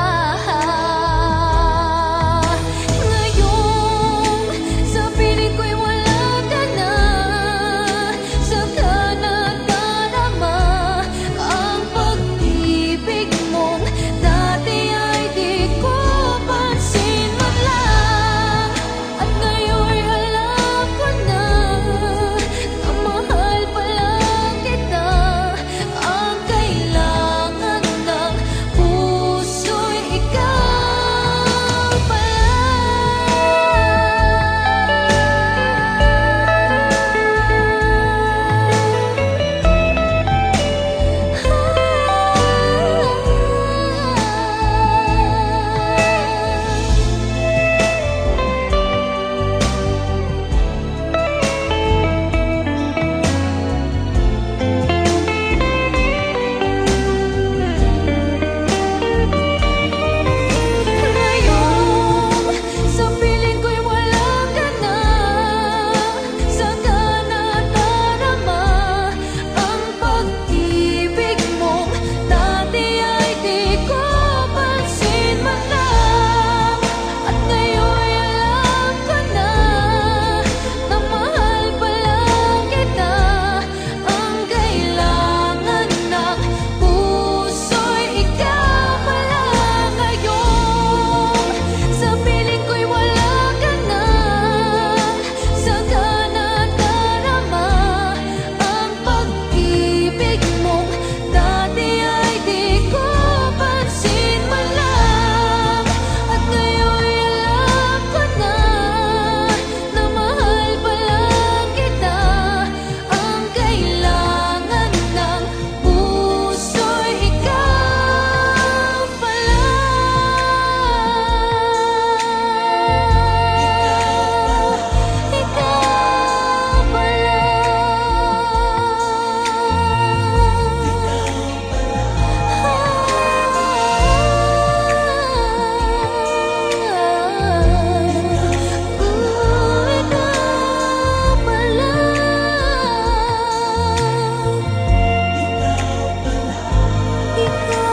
Ngayon, sa piling ko'y wala ka na, saka nadarama ang pag-ibig mong dati ay di ko pansin man lang. At ngayon'y alam ko na na mahal pala kita. Ang kailangan ng puso'y ikaw pala. Ngayon, sa piling ko'y wala ka na, saka nadarama ang pag-ibig mong dati ay di ko pansin man lang. At ngayon'y alam ko na na mahal pala kita. Ang kailangan ng puso'y ikaw pala. Ngayon, sa piling ko'y wala ka na, saka nadarama ang pag-ibig mong dati ay di ko pansin man lang. At ngayon'y alam ko na na mahal pala kita. Ang kailangan ng puso'y ikaw pala. Ikaw pala. Ikaw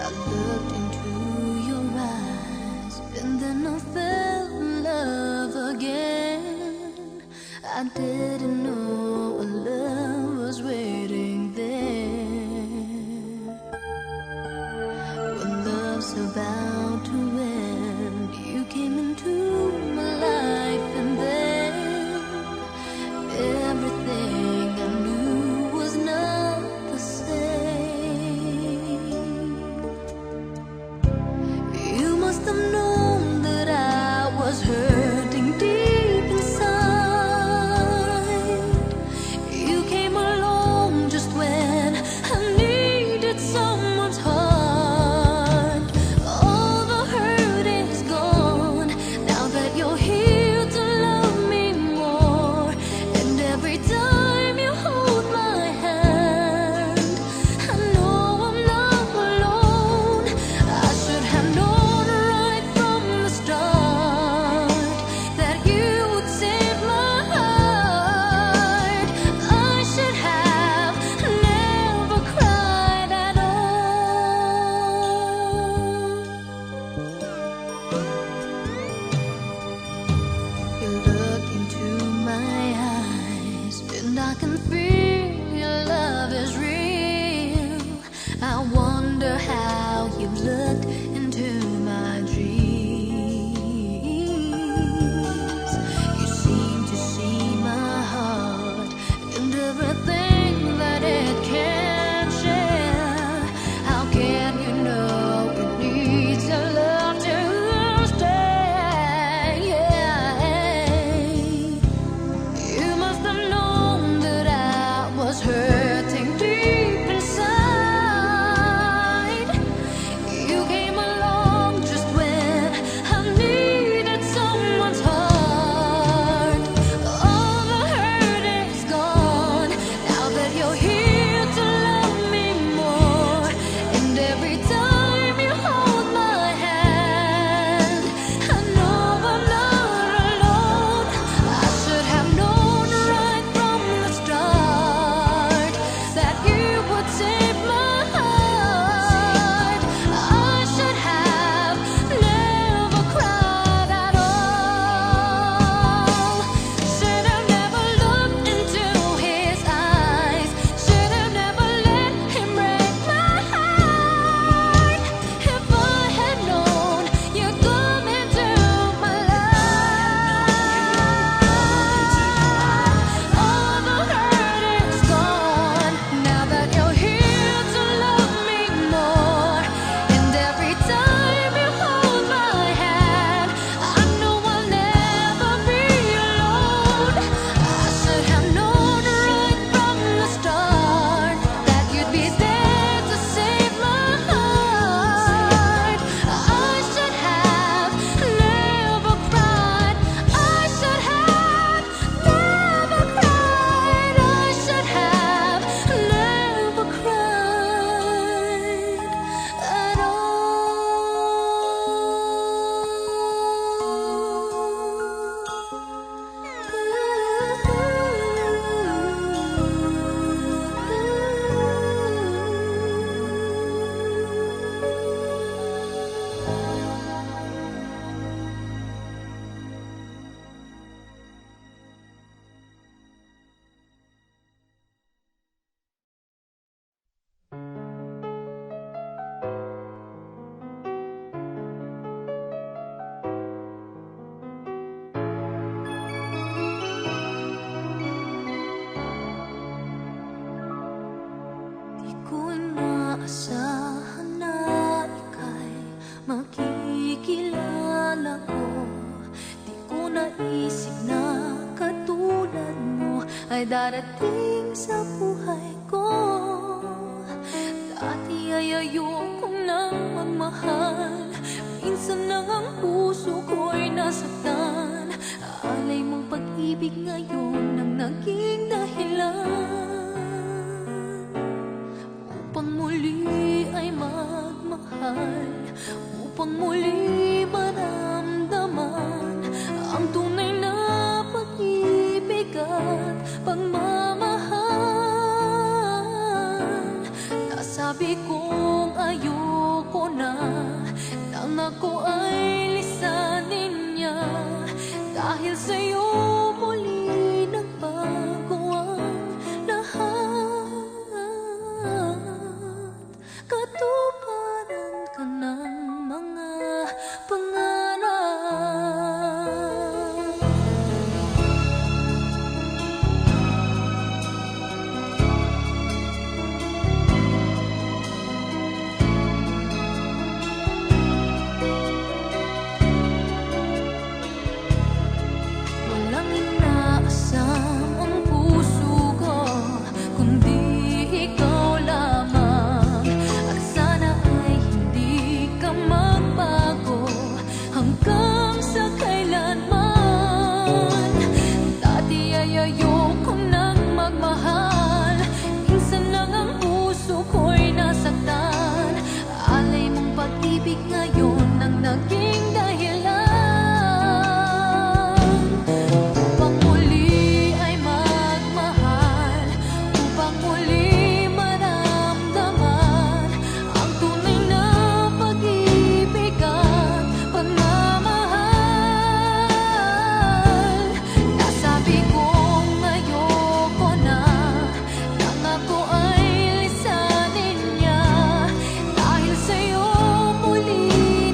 I looked into your eyes, and then I fell in love again. I didn't know a love was waiting there. When love's about to end, you came into my life, and then everything I knew was not the same. You must have known that I was hurting deep inside. ay darating sa buhay ko. Dati ay ayokong nang magmahal, minsan lang ang puso ko'y nasaktan. Alay mong pag-ibig ngayon ang naging dahilan upang muli ay magmahal, upang muli maramdaman ang tunay na pag-ibig at pagmamahal. Nasabi kong ayoko na nang ako ay lisanin niya, dahil sa'yo muli nagbago ang lahat. Katuparan ka ng mga pangarap. Walang inaasam ang puso ko, kundi ikaw lamang. At sana ay hindi ka magbago hanggang sa kailanman. Dati ay ayoko nang magmahal, minsan lang ang puso ko'y nasaktan. Alay mong pag-ibig ngayon ang naging dahilan upang muli ay magmahal, upang muli maramdaman ang tunay na pag-ibig at pagmamahal. Nasabi kong ayoko na nang ako ay lisanin niya, dahil sa'yo muli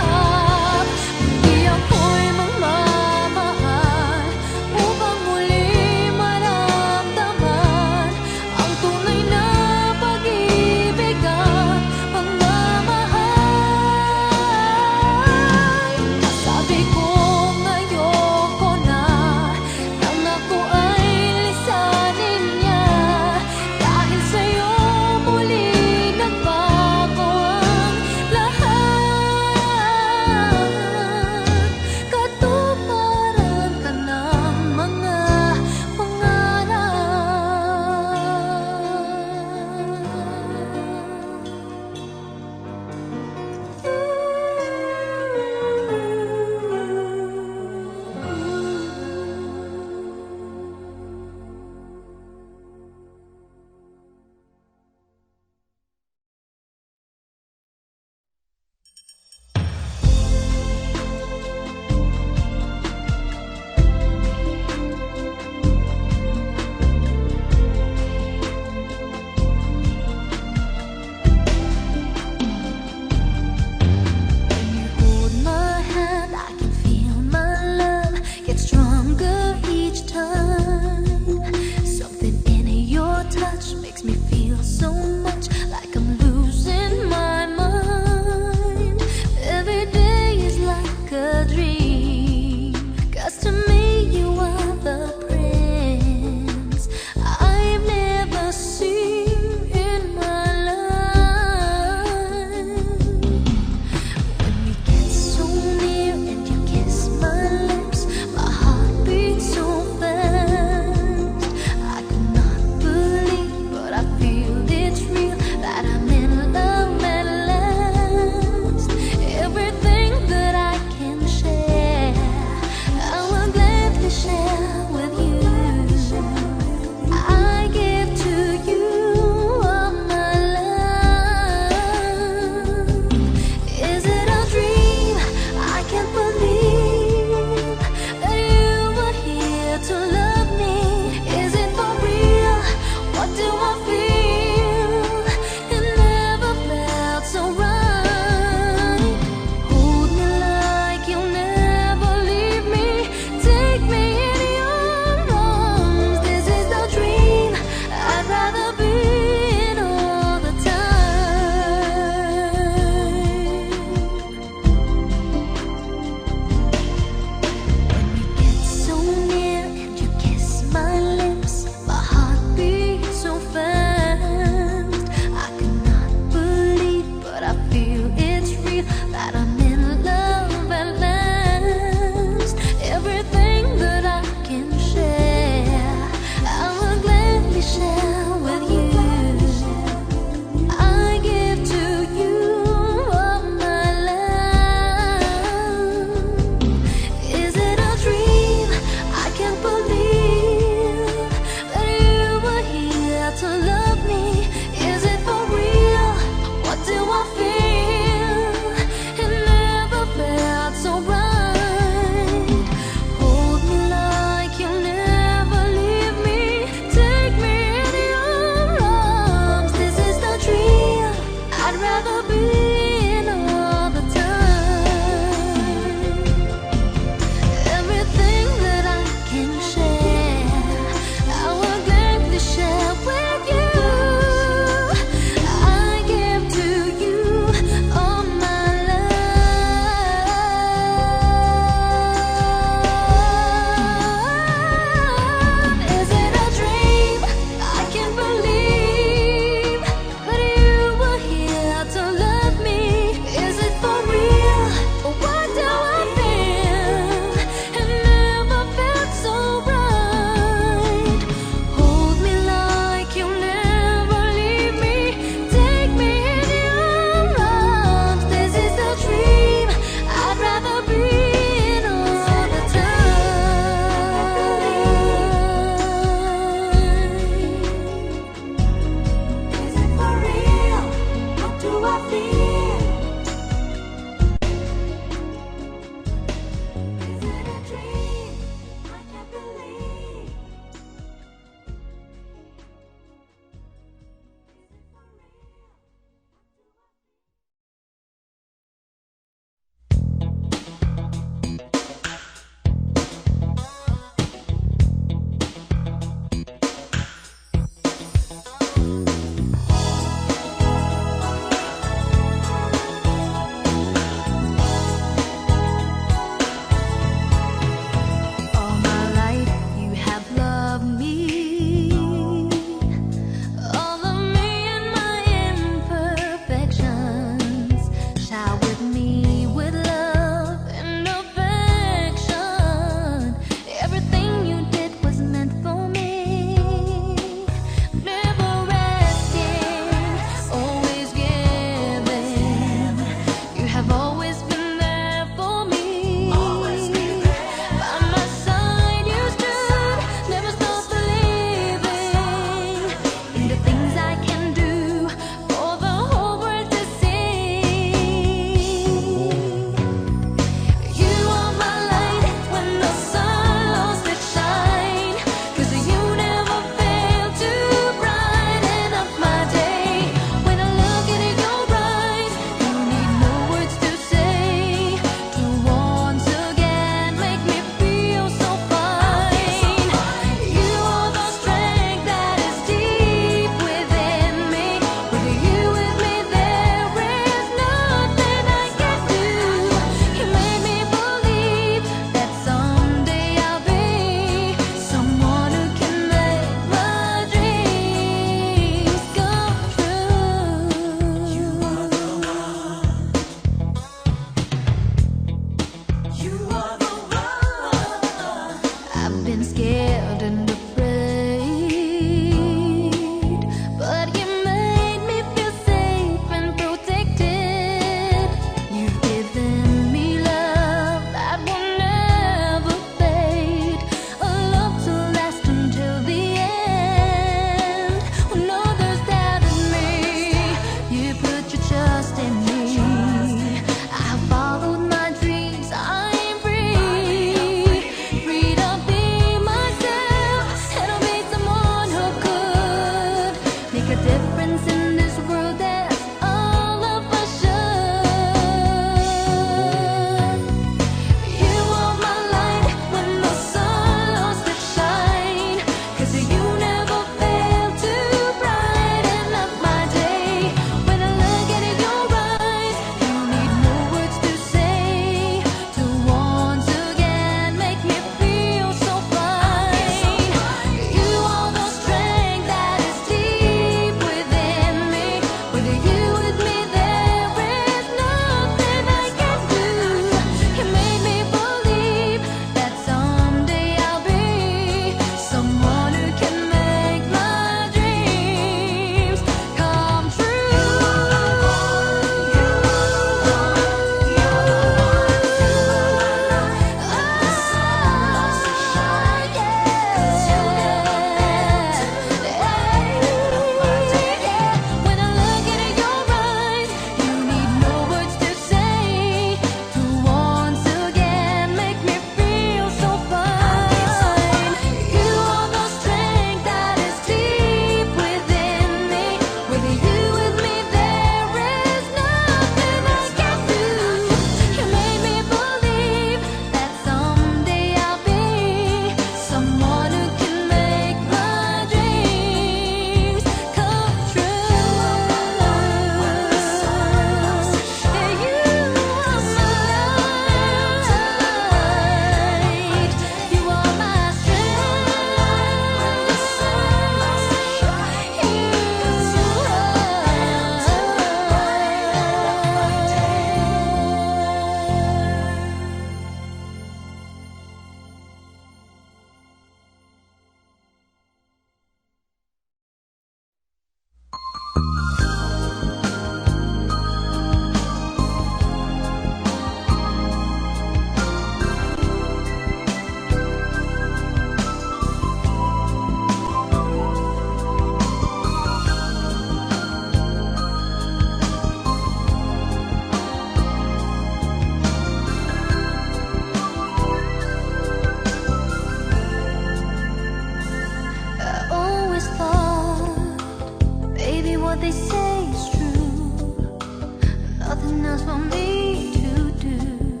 nothing else for me to do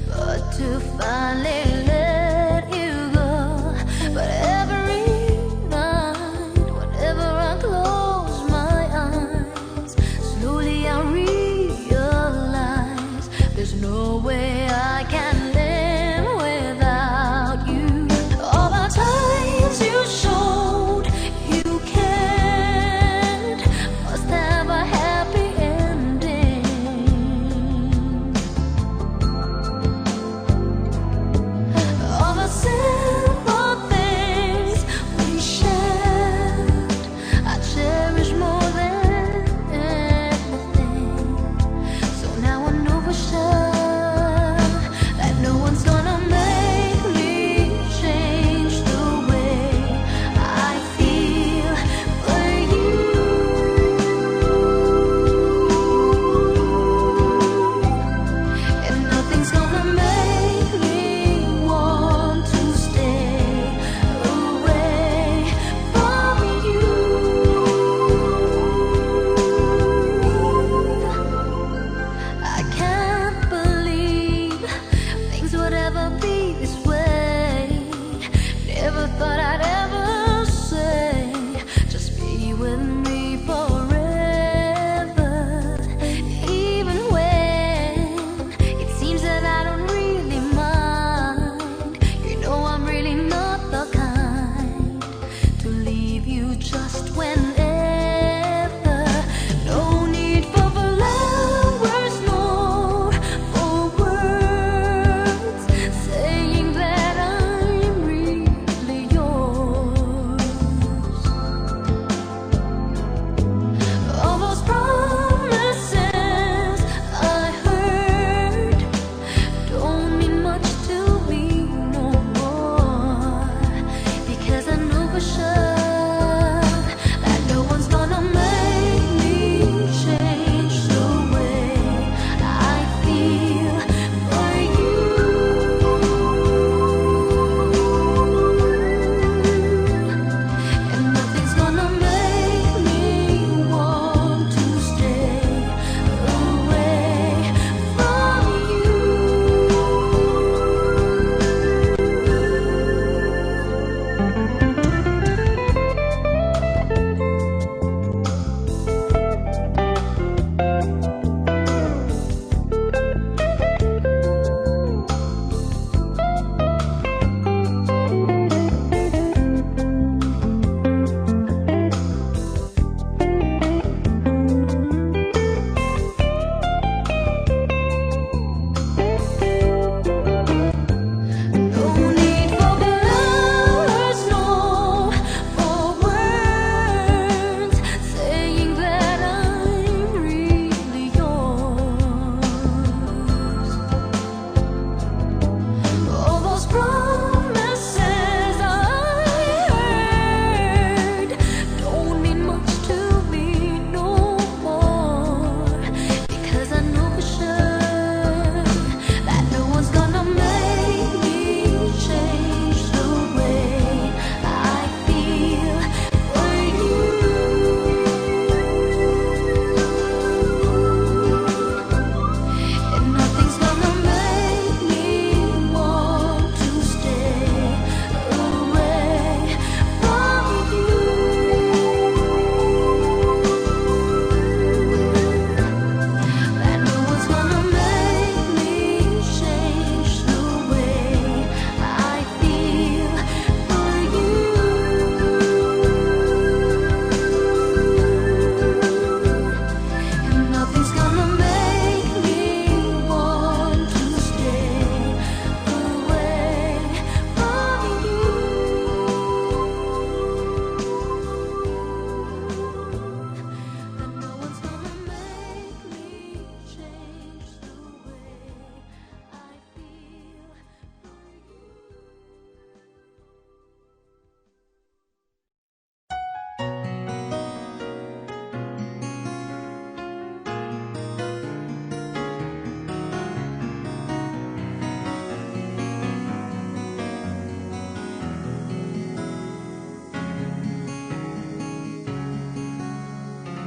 but to finally